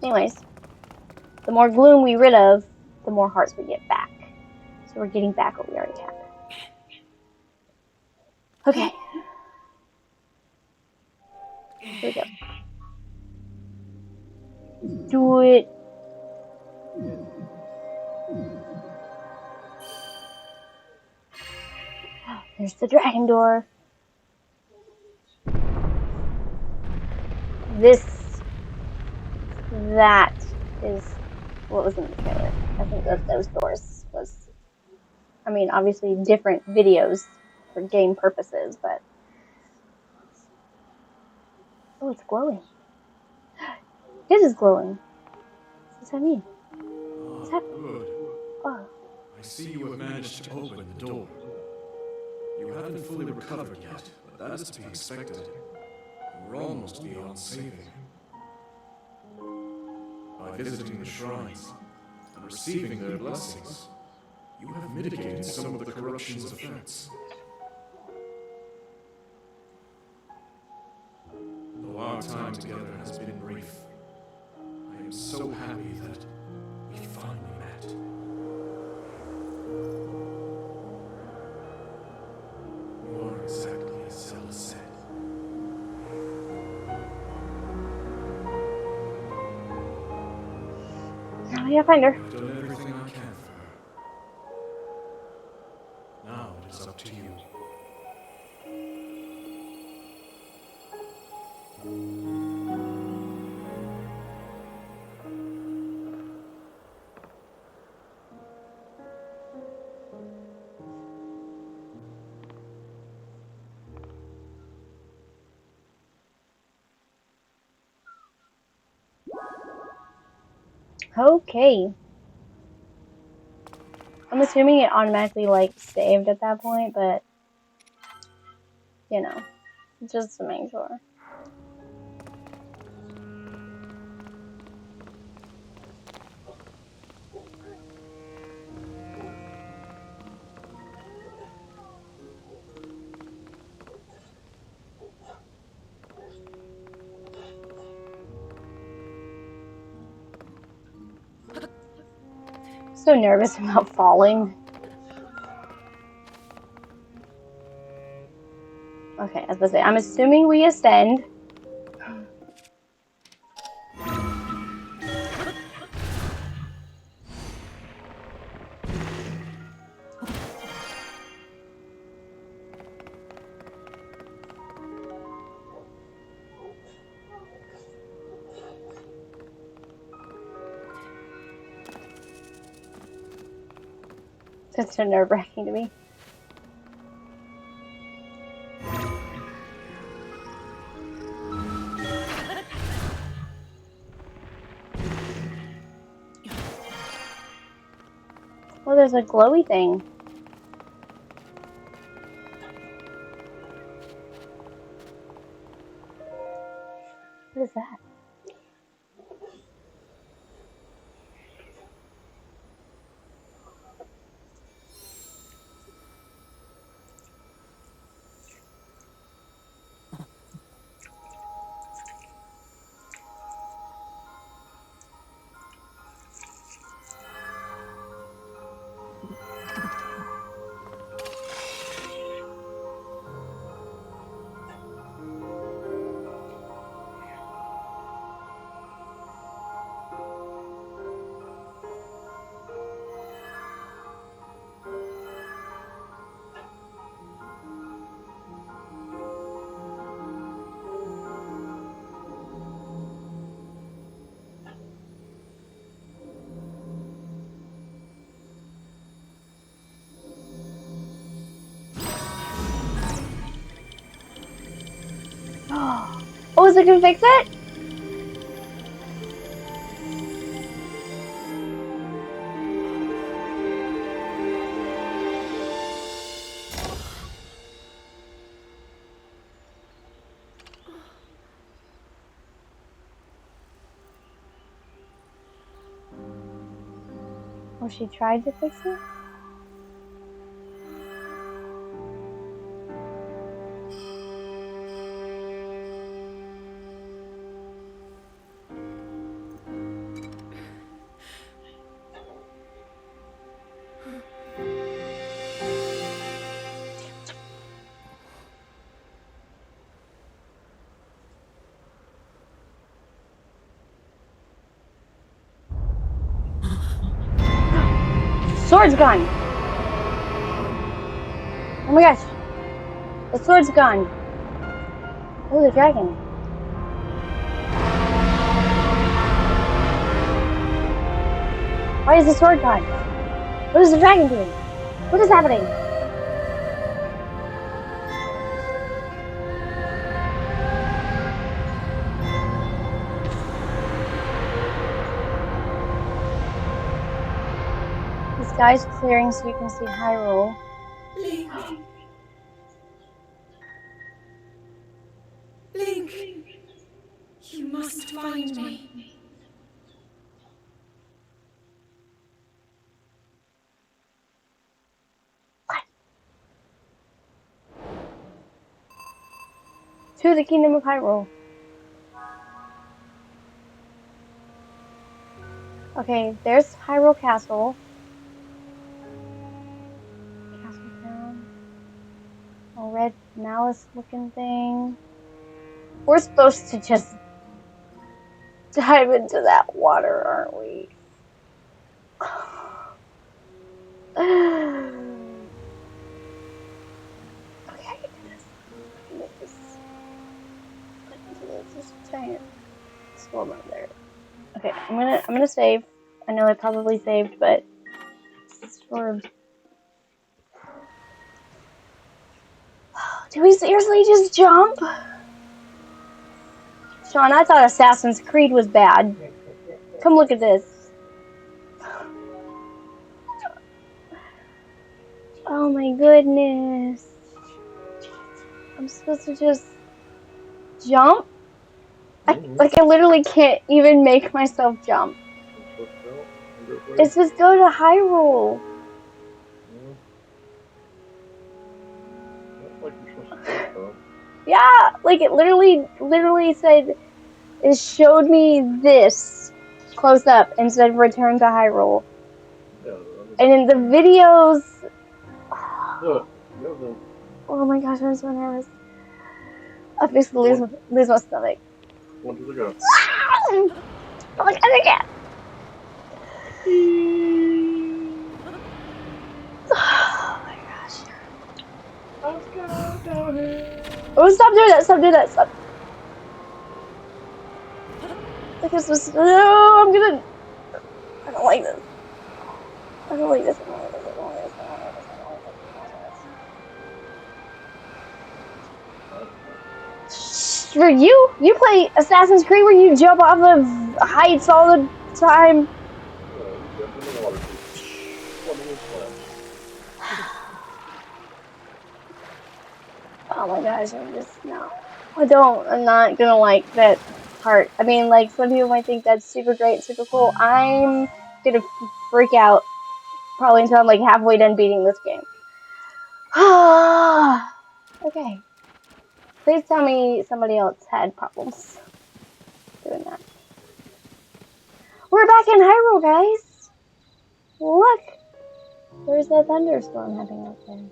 S1: Anyways, the more gloom we rid of, the more hearts we get back. So we're getting back what we already had. Okay. Here we go. Do it. There's the dragon door. That is what was in the trailer. I think that those doors was, I mean, obviously different videos for game purposes, but. Oh, it's glowing. It is glowing. What does that mean? What's happening?
S3: Good.
S1: Oh.
S3: I see you have managed to open the door. You haven't fully recovered yet, but that is to be expected. You were almost beyond saving. By visiting the shrines and receiving their blessings, you have mitigated some of the corruption's effects. Though our time together has been brief, I am so happy that we finally met. You are exactly as Zelda said.
S1: Now we gotta find her.
S3: I've done everything I can for her. Now it is up to you.
S1: Okay. I'm assuming it automatically like saved at that point, but you know, just to make sure. So nervous about falling. Okay, I was about to say, I'm assuming we ascend. That's so nerve-wracking to me. Oh, there's a glowy thing. What is that? Oh, is it gonna fix it? Oh, she tried to fix it? sword's gone. Oh my gosh. The sword's gone. Oh, the dragon. Why is the sword gone? What is the dragon doing? What is happening? The sky's clearing so you can see Hyrule.
S4: Link. Link. You must find me.
S1: To the Kingdom of Hyrule. Okay, there's Hyrule Castle. Castle Town. A red malice looking thing. We're supposed to just dive into that water, aren't we? Okay, I can do this. I can make this. Put into this giant storm right there. Okay, I'm gonna save. I know I probably saved, but for do we seriously just jump? Sean, I thought Assassin's Creed was bad. Come look at this. Oh my goodness. I'm supposed to just jump? I literally can't even make myself jump. It says go to Hyrule. Yeah, like it literally said, it showed me this close up and said return to Hyrule. And in the videos, oh my gosh, I'm so nervous. I basically lose my stomach.
S2: One to the go.
S1: Oh my god, I can't. Oh my gosh.
S2: Let's go down here.
S1: Oh, stop doing that, stop doing that, stop. Like this was, no, I'm gonna, I don't like this. I don't like this, I don't like this, I don't like this, I don't like this, I don't like this. For you play Assassin's Creed where you jump off of heights all the time. Oh my gosh, I'm just, no. I'm not gonna like that part. I mean, like, some people might think that's super great, super cool. I'm gonna freak out probably until I'm like halfway done beating this game. Okay. Please tell me somebody else had problems doing that. We're back in Hyrule, guys! Look! There's that thunderstorm happening up there.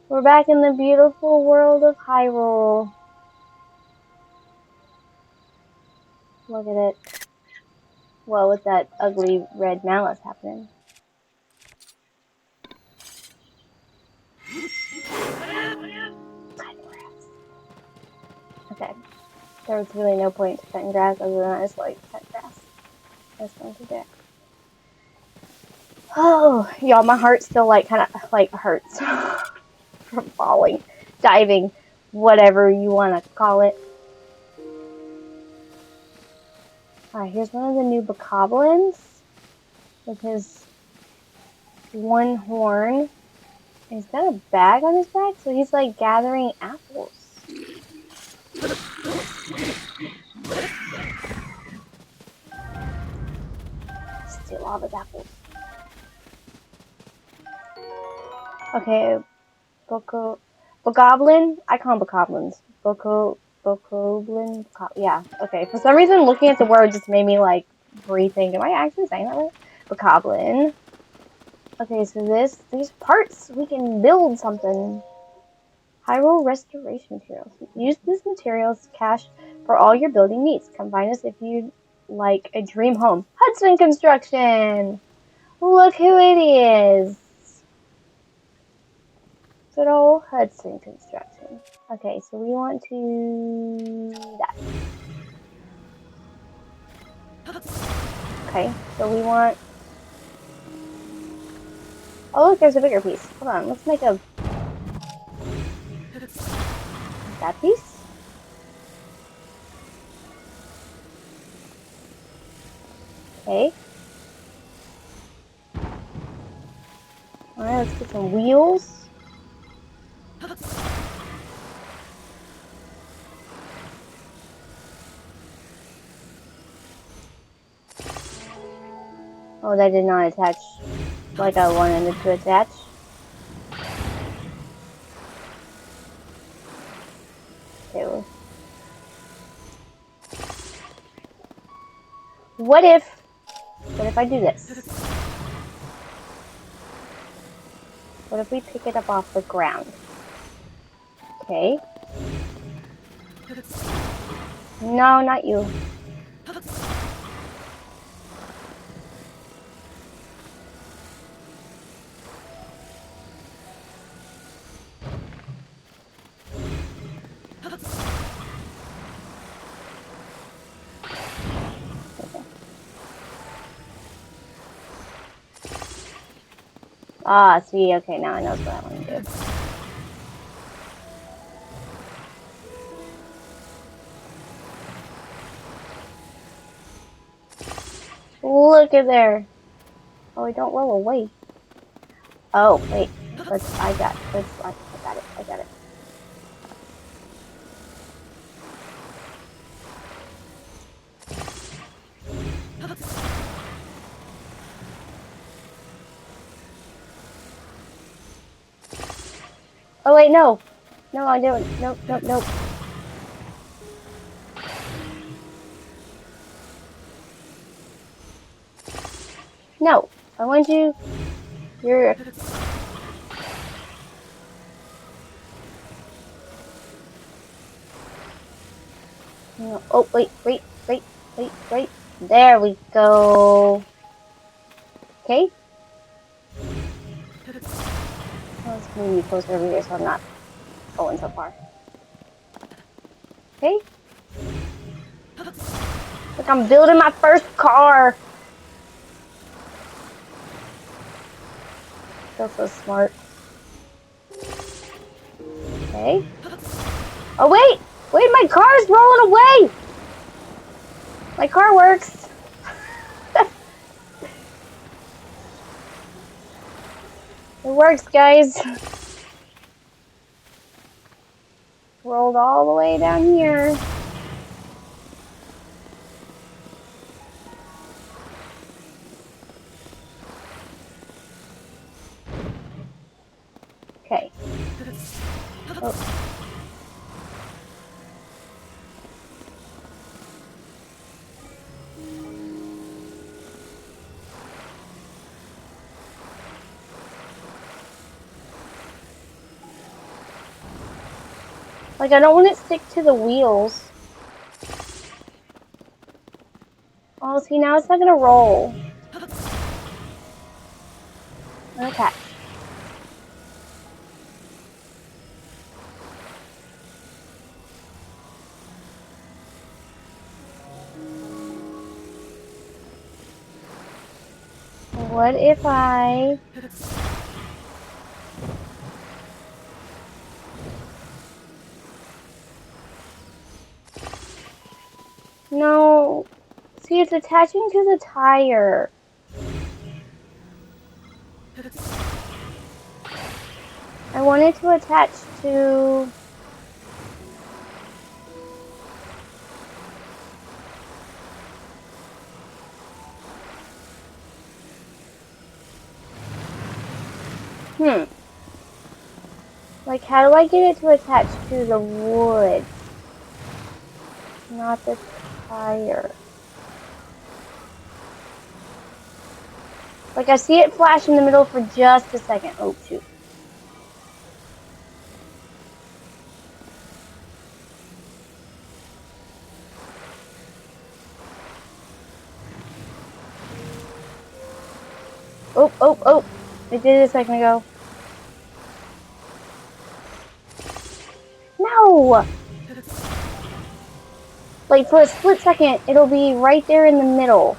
S1: We're back in the beautiful world of Hyrule. Look at it. Well, with that ugly red malice happening. Okay. There was really no point to cutting grass other than I just like cut grass. That's going to do. Oh, y'all, my heart still like kind of like hurts from falling, diving, whatever you want to call it. Alright, here's one of the new bokoblins with his one horn. And he's got a bag on his back, so he's like gathering apples. Steal all his apples. Okay, bokoblin. I call them bokoblins. Bokoblin. Yeah. Okay. For some reason, looking at the word just made me like rethink. Am I actually saying that right? Bokoblin. Okay, so these parts we can build something. Hyrule restoration materials. Use these materials cash for all your building needs. Come find us if you like a dream home. Hudson Construction. Look who it is. Good old Hudson Construction. Okay, so we want to that. Okay, so we want. Oh look, there's a bigger piece. Hold on, let's make a that piece. Okay. Alright, let's get some wheels. Oh, that did not attach like I wanted it to attach. Okay. What if I do this? What if we pick it up off the ground? Okay. No, not you. Ah, see, okay, now I know what I want to do. Look at there. Oh, we don't roll away. Oh, wait. I got it. Oh, wait, no. No, I don't. Nope. No, I want you. You're. No. Oh, wait. There we go. Okay. Oh, it's going to be closer over here, so I'm not going so far. Okay. Look, I'm building my first car. I feel so smart. Okay. Oh, wait, my car's rolling away. My car works. It works, guys. Rolled all the way down here. Okay. Oh. Like, I don't want it to stick to the wheels. Oh, see, now it's not gonna roll. Okay. What if I... No. See, it's attaching to the tire. I want it to attach to... Like, how do I get it to attach to the wood? Not the tire. Like, I see it flash in the middle for just a second. Oh, shoot. Oh, oh, oh! I did it a second ago. No! Like, for a split second, it'll be right there in the middle.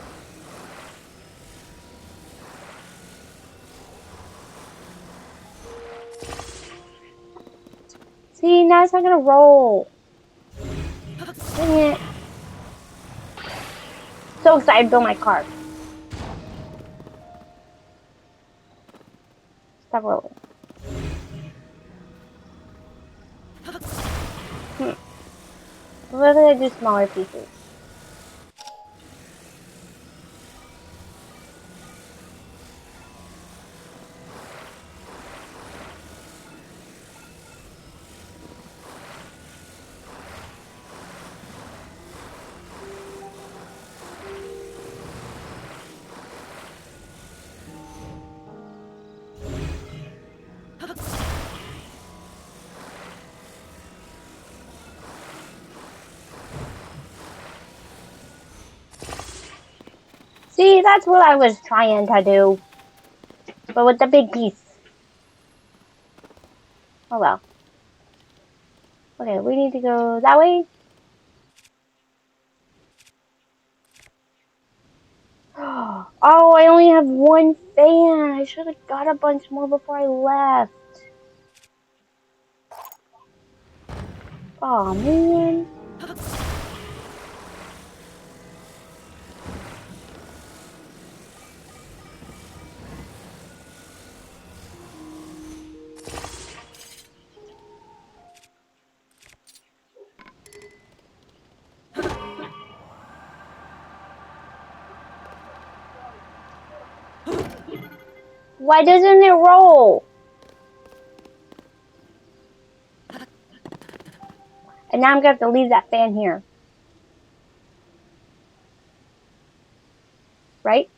S1: See, now it's not gonna roll. Dang it. So excited to build my car. Stop rolling. What if I do smaller pieces? See, that's what I was trying to do. But with the big piece. Oh well. Okay, we need to go that way. Oh, I only have one fan. I should have got a bunch more before I left. Oh man. Why doesn't it roll? And now I'm gonna have to leave that fan here. Right?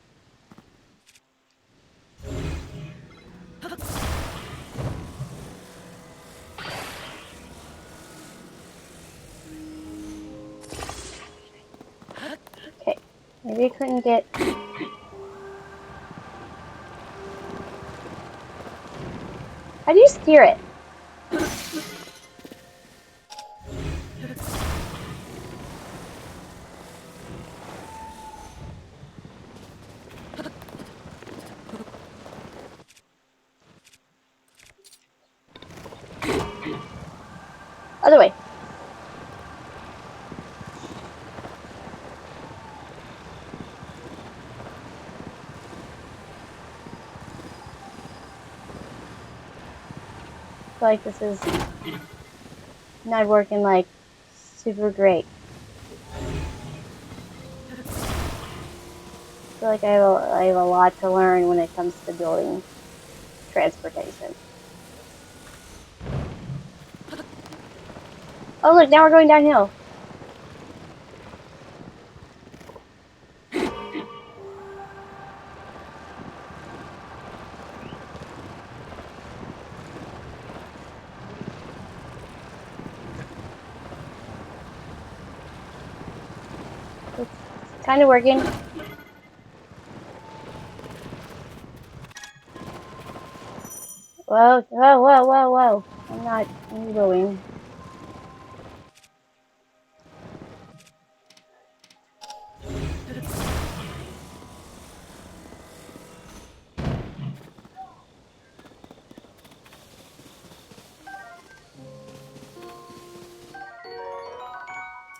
S1: Okay. Maybe I couldn't get... How do you steer it? Other way. I feel like this is not working like super great. I feel like I have a lot to learn when it comes to building transportation. Oh look, now we're going downhill. It's kind of working. Whoa, whoa, whoa, whoa, whoa. I'm not going.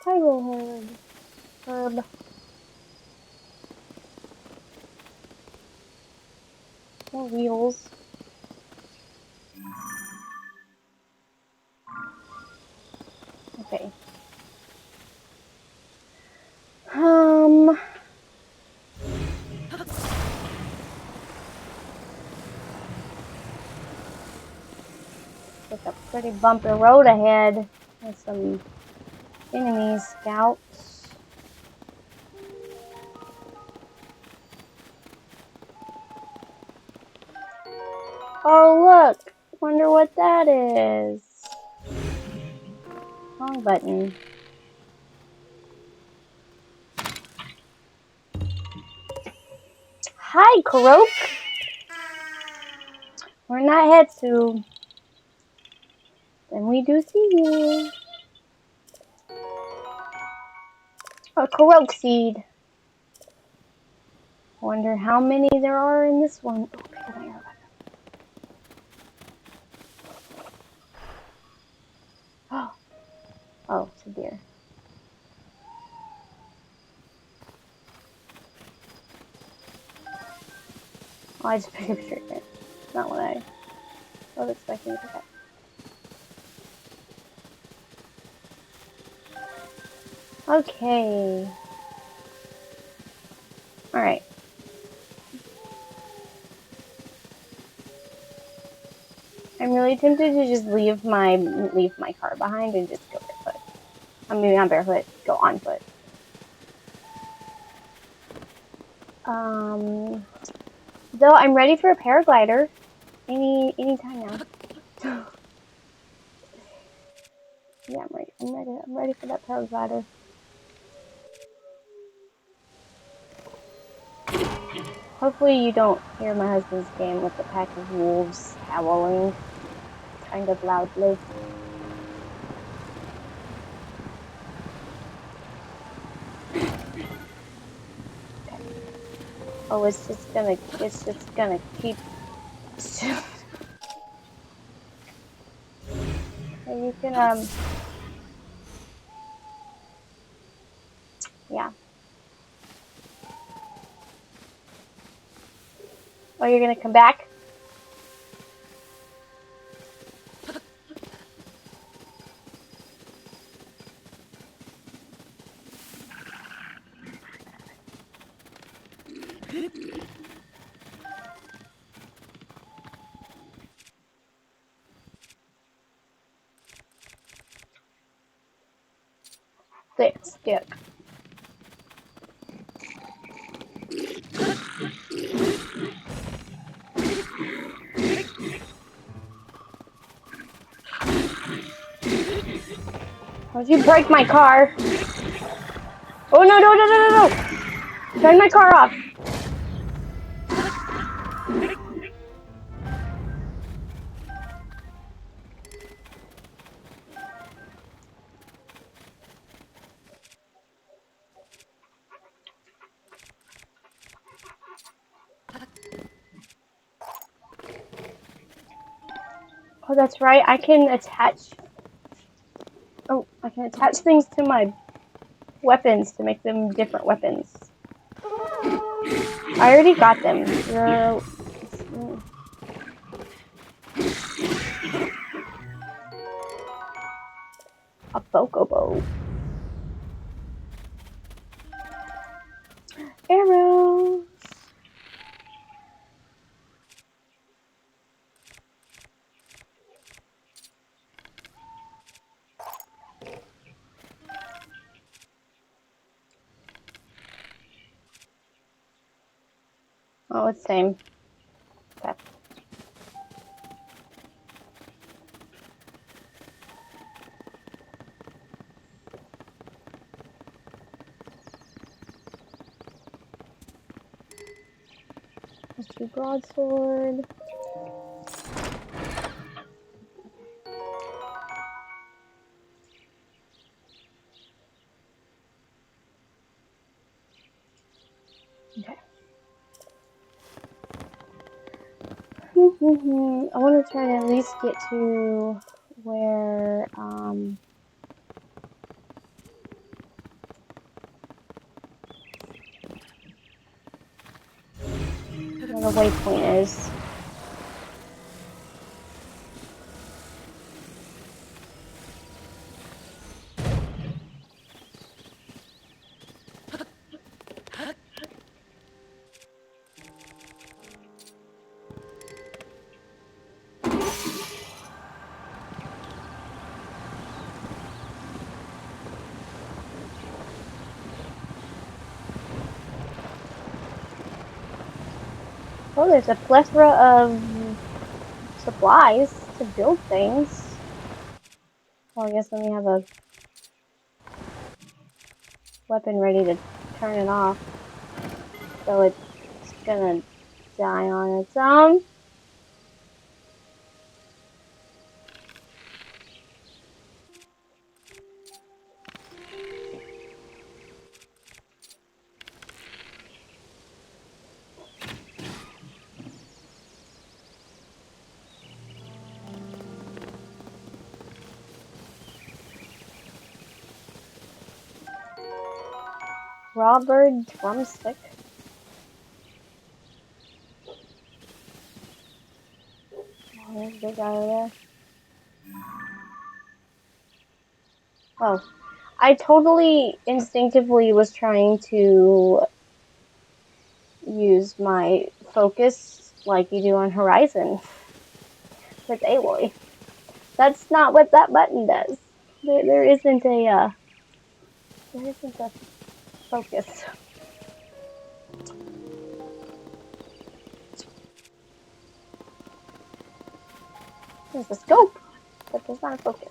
S1: Title herb. No wheels. Okay. It's a pretty bumpy road ahead with some enemy scouts. Oh look! Wonder what that is. Wrong button. Hi, Croak. we're not Hetsu, then we do see you. A Korok seed. Wonder how many there are in this one. Oh, pick up my arrow. Oh, it's a deer. Oh, I just picked up treatment. Not what I was expecting to pick up. Okay. Alright. I'm really tempted to just leave my car behind and just go barefoot. I mean, not barefoot, go on foot. Though I'm ready for a paraglider anytime now. Yeah, I'm ready. I'm ready for that paraglider. Hopefully you don't hear my husband's game with the pack of wolves howling kind of loudly. Okay. Oh, it's just gonna keep. You can yeah. Oh, you're gonna come back? There, stick. How'd you break my car? Oh no no no no no no! Turn my car off. Oh, that's right. I can attach. Oh, I can attach things to my weapons to make them different weapons. I already got them. A Bokobo. Arrows. Oh, it's same. Okay. Let's do broadsword. Okay. I want to try to at least get to where the waypoint is. Oh, there's a plethora of supplies to build things. Well, I guess let me have a weapon ready to turn it off. So it's gonna die on its own. Raw bird drumstick. Oh, there's a big guy over there. Oh. I totally instinctively was trying to use my focus like you do on Horizon with Aloy. That's not what that button does. There isn't a focus. There's a scope, but there's not a focus.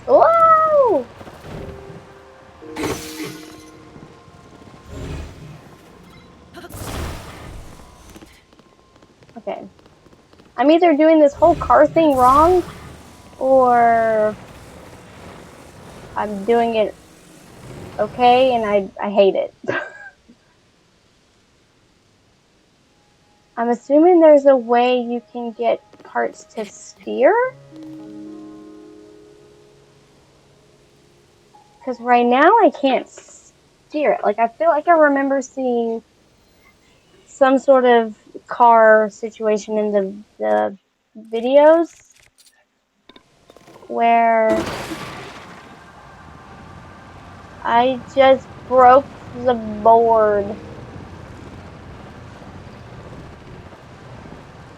S1: Whoa! Okay. I'm either doing this whole car thing wrong, or I'm doing it okay and I hate it. I'm assuming there's a way you can get parts to steer? Because right now I can't steer it. Like, I feel like I remember seeing some sort of car situation in the videos where I just broke the board.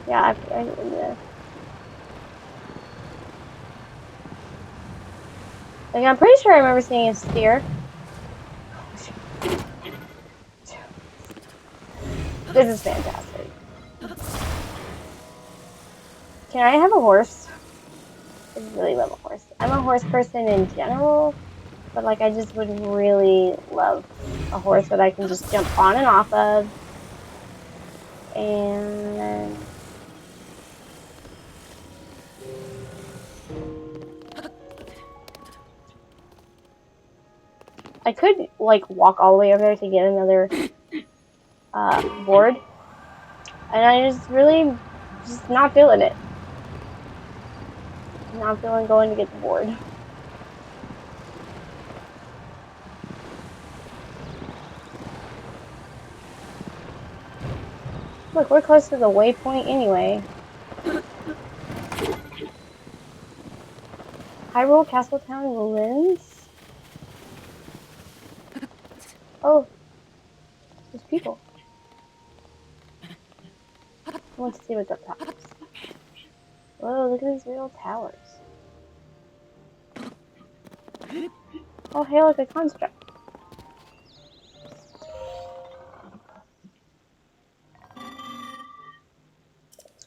S1: Yeah, like, I'm pretty sure I remember seeing a steer. This is fantastic. Can I have a horse? I really love a horse. I'm a horse person in general, but like I just would really love a horse that I can just jump on and off of. And I could like walk all the way over there to get another board. And I just really just not feeling it. Not feeling going to get the board. Look, we're close to the waypoint anyway. Hyrule Castletown Ruins. Oh, there's people. I want to see what's up top. Whoa, look at these real towers. Oh, hey, look, a construct.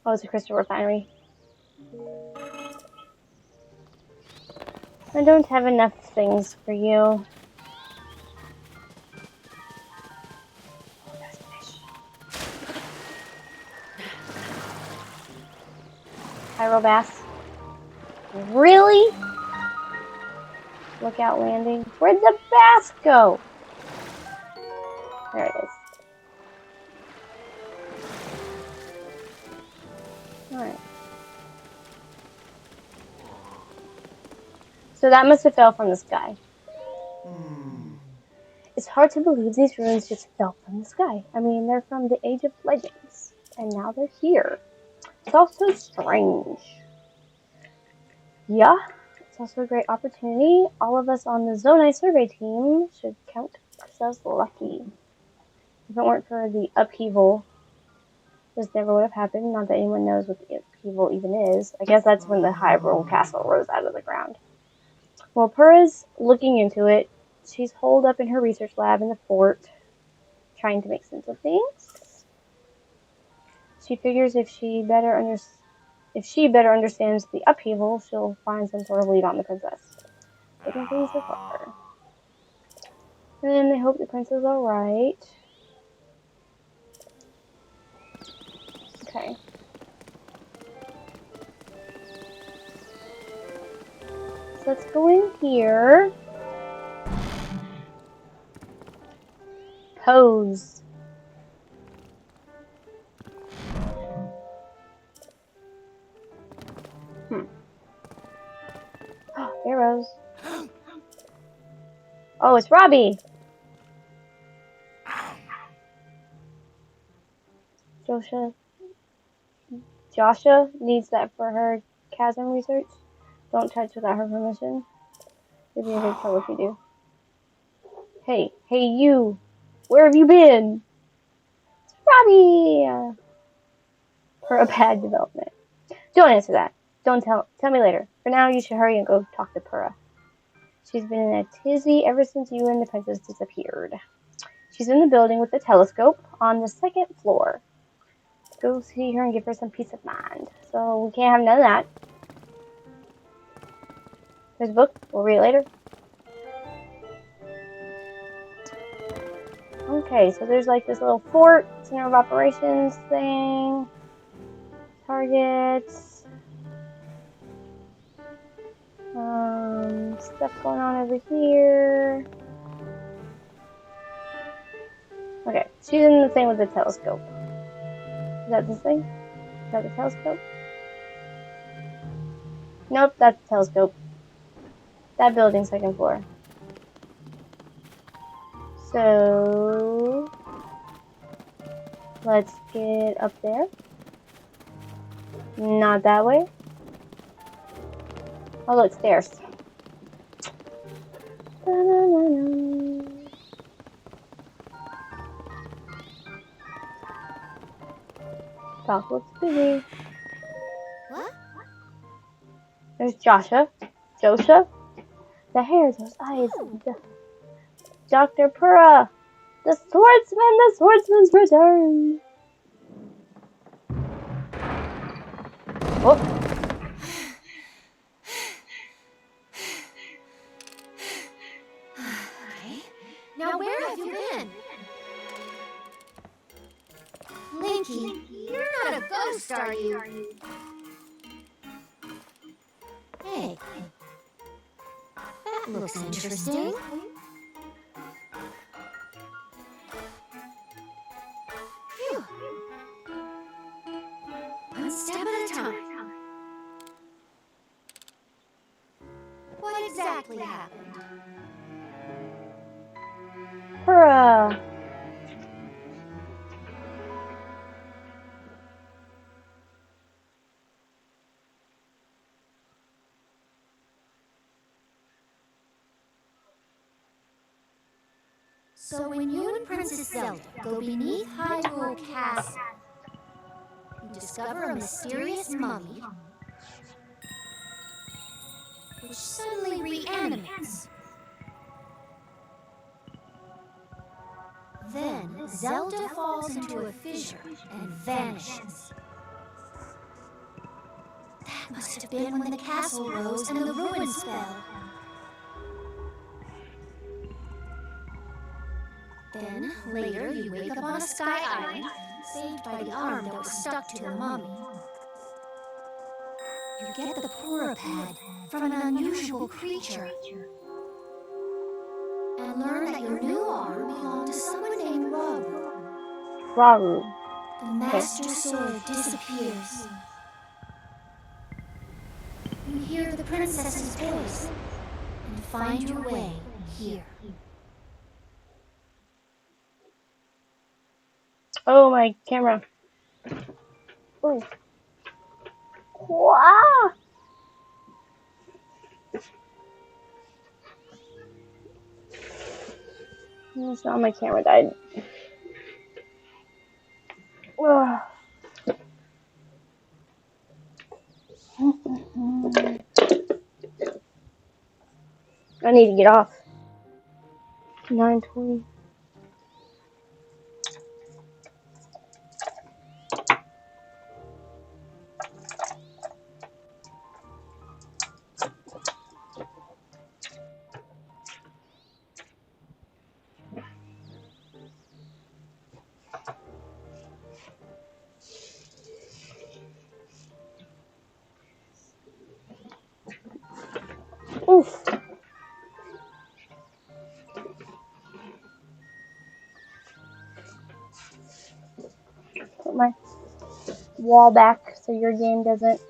S1: Oh, it's a crystal refinery. I don't have enough things for you. Oh, there's fish. Pyro bass. Really? Lookout landing. Where'd the bass go? There it is. Alright. So that must have fell from the sky. It's hard to believe these ruins just fell from the sky. I mean, they're from the Age of Legends, and now they're here. It's also strange. Yeah, it's also a great opportunity. All of us on the Zonai survey team should count ourselves lucky. If it weren't for the upheaval, this never would have happened. Not that anyone knows what the upheaval even is. I guess that's when the Hyrule Castle rose out of the ground. While Purah's looking into it, she's holed up in her research lab in the fort, trying to make sense of things. She figures if she better understands the upheaval, she'll find some sort of lead on the princess. Taking things so far. And then they hope the prince is alright. Okay. So let's go in here. pose. Arrows. Oh, it's Robbie. Joshua needs that for her chasm research. Don't touch without her permission. You'll be in big trouble if you do. Hey, you! Where have you been? It's Robbie! For a bad development. Don't answer that. Don't tell me later. For now, you should hurry and go talk to Purah. She's been in a tizzy ever since you and the princess disappeared. She's in the building with the telescope on the 2nd floor. Go see her and give her some peace of mind. So we can't have none of that. There's a book. We'll read it later. Okay, so there's like this little fort, center of operations thing. Targets. Stuff going on over here. Okay, she's in the thing with the telescope. Is that this thing? Is that the telescope? Nope, that's the telescope. That building, 2nd floor. So let's get up there. Not that way. Oh, look, stairs. TOK looks busy.
S5: What?
S1: There's Josha. The hair, those eyes. Dr. Purah. The swordsman's returned. Oh.
S5: Now where have you been? Linky, you're not a ghost, are you? Hey, that looks interesting. Phew. One step at a time. What exactly happened?
S1: Purah.
S5: So when you and Princess Zelda go beneath Hyrule Castle, you discover a mysterious mummy which suddenly reanimates. Then Zelda falls into a fissure and vanishes. That must have been when the castle rose and the ruins fell. Then, later, you wake up on a sky island, saved by the arm that was stuck to the mummy. You get the Purah pad from an unusual creature, and learn that your new arm belonged to someone named
S1: Raru.
S5: The Master Sword disappears. You hear the princess's voice, and find your way here.
S1: Oh, my camera. Oh. Wow. That's not my camera died. Ugh. I need to get off. 9:20. Oof. wall back so your game doesn't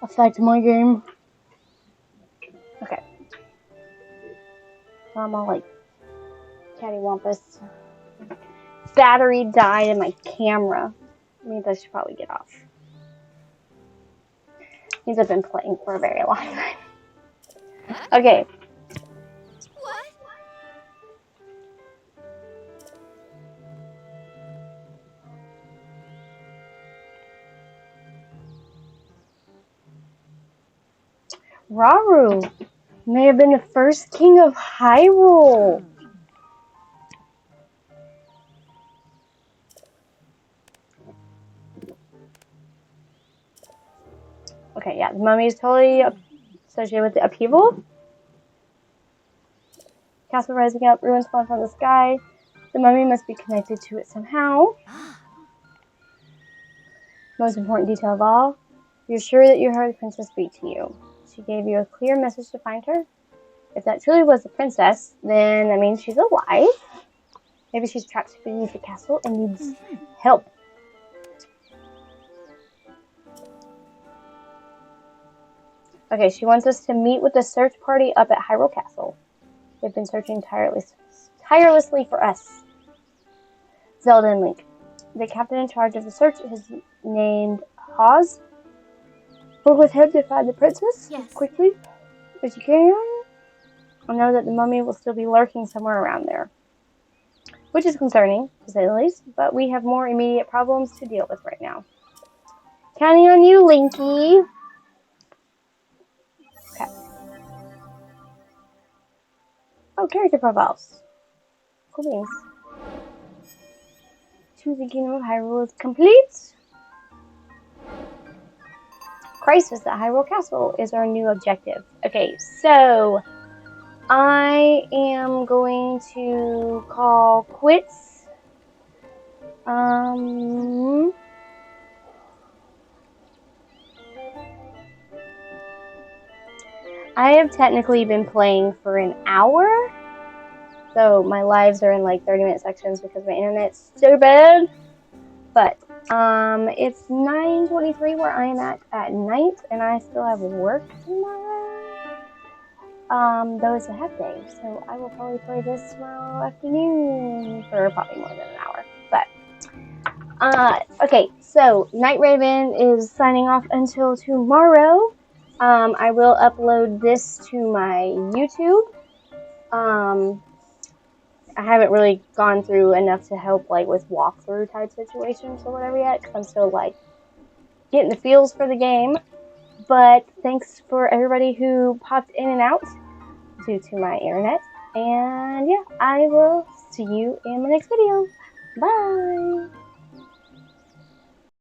S1: affect my game. Okay. So I'm all like cattywampus. Battery died in my camera. Means I should probably get off. Means I've been playing for a very long time. Okay.
S5: What?
S1: Rauru may have been the first king of Hyrule. Okay, yeah, the mummy is totally associated with the upheaval. Castle rising up, ruins falling from the sky. The mummy must be connected to it somehow. Most important detail of all, you're sure that you heard the princess speak to you. She gave you a clear message to find her. If that truly was the princess, then that means she's alive. Maybe she's trapped beneath the castle and needs help. Okay, she wants us to meet with the search party up at Hyrule Castle. They've been searching tirelessly for us. Zelda and Link. The captain in charge of the search is named Hawes. Work with him to find the princess as quickly as you can. I know that the mummy will still be lurking somewhere around there, which is concerning, to say the least, but we have more immediate problems to deal with right now. Counting on you, Linky. Okay. Oh, character profiles. Cool beans. Choose the Kingdom of Hyrule is complete. Crisis at Hyrule Castle is our new objective. Okay, so I am going to call quits. I have technically been playing for an hour, so my lives are in like 30-minute sections because my internet's stupid. But it's 9:23 where I am at night, and I still have work tomorrow. Though it's a half day, so I will probably play this tomorrow afternoon for probably more than an hour. But okay, so Night Raven is signing off until tomorrow. I will upload this to my YouTube. I haven't really gone through enough to help like with walkthrough type situations or whatever yet, because I'm still like getting the feels for the game. But thanks for everybody who popped in and out due to my internet. And yeah, I will see you in the next video. Bye!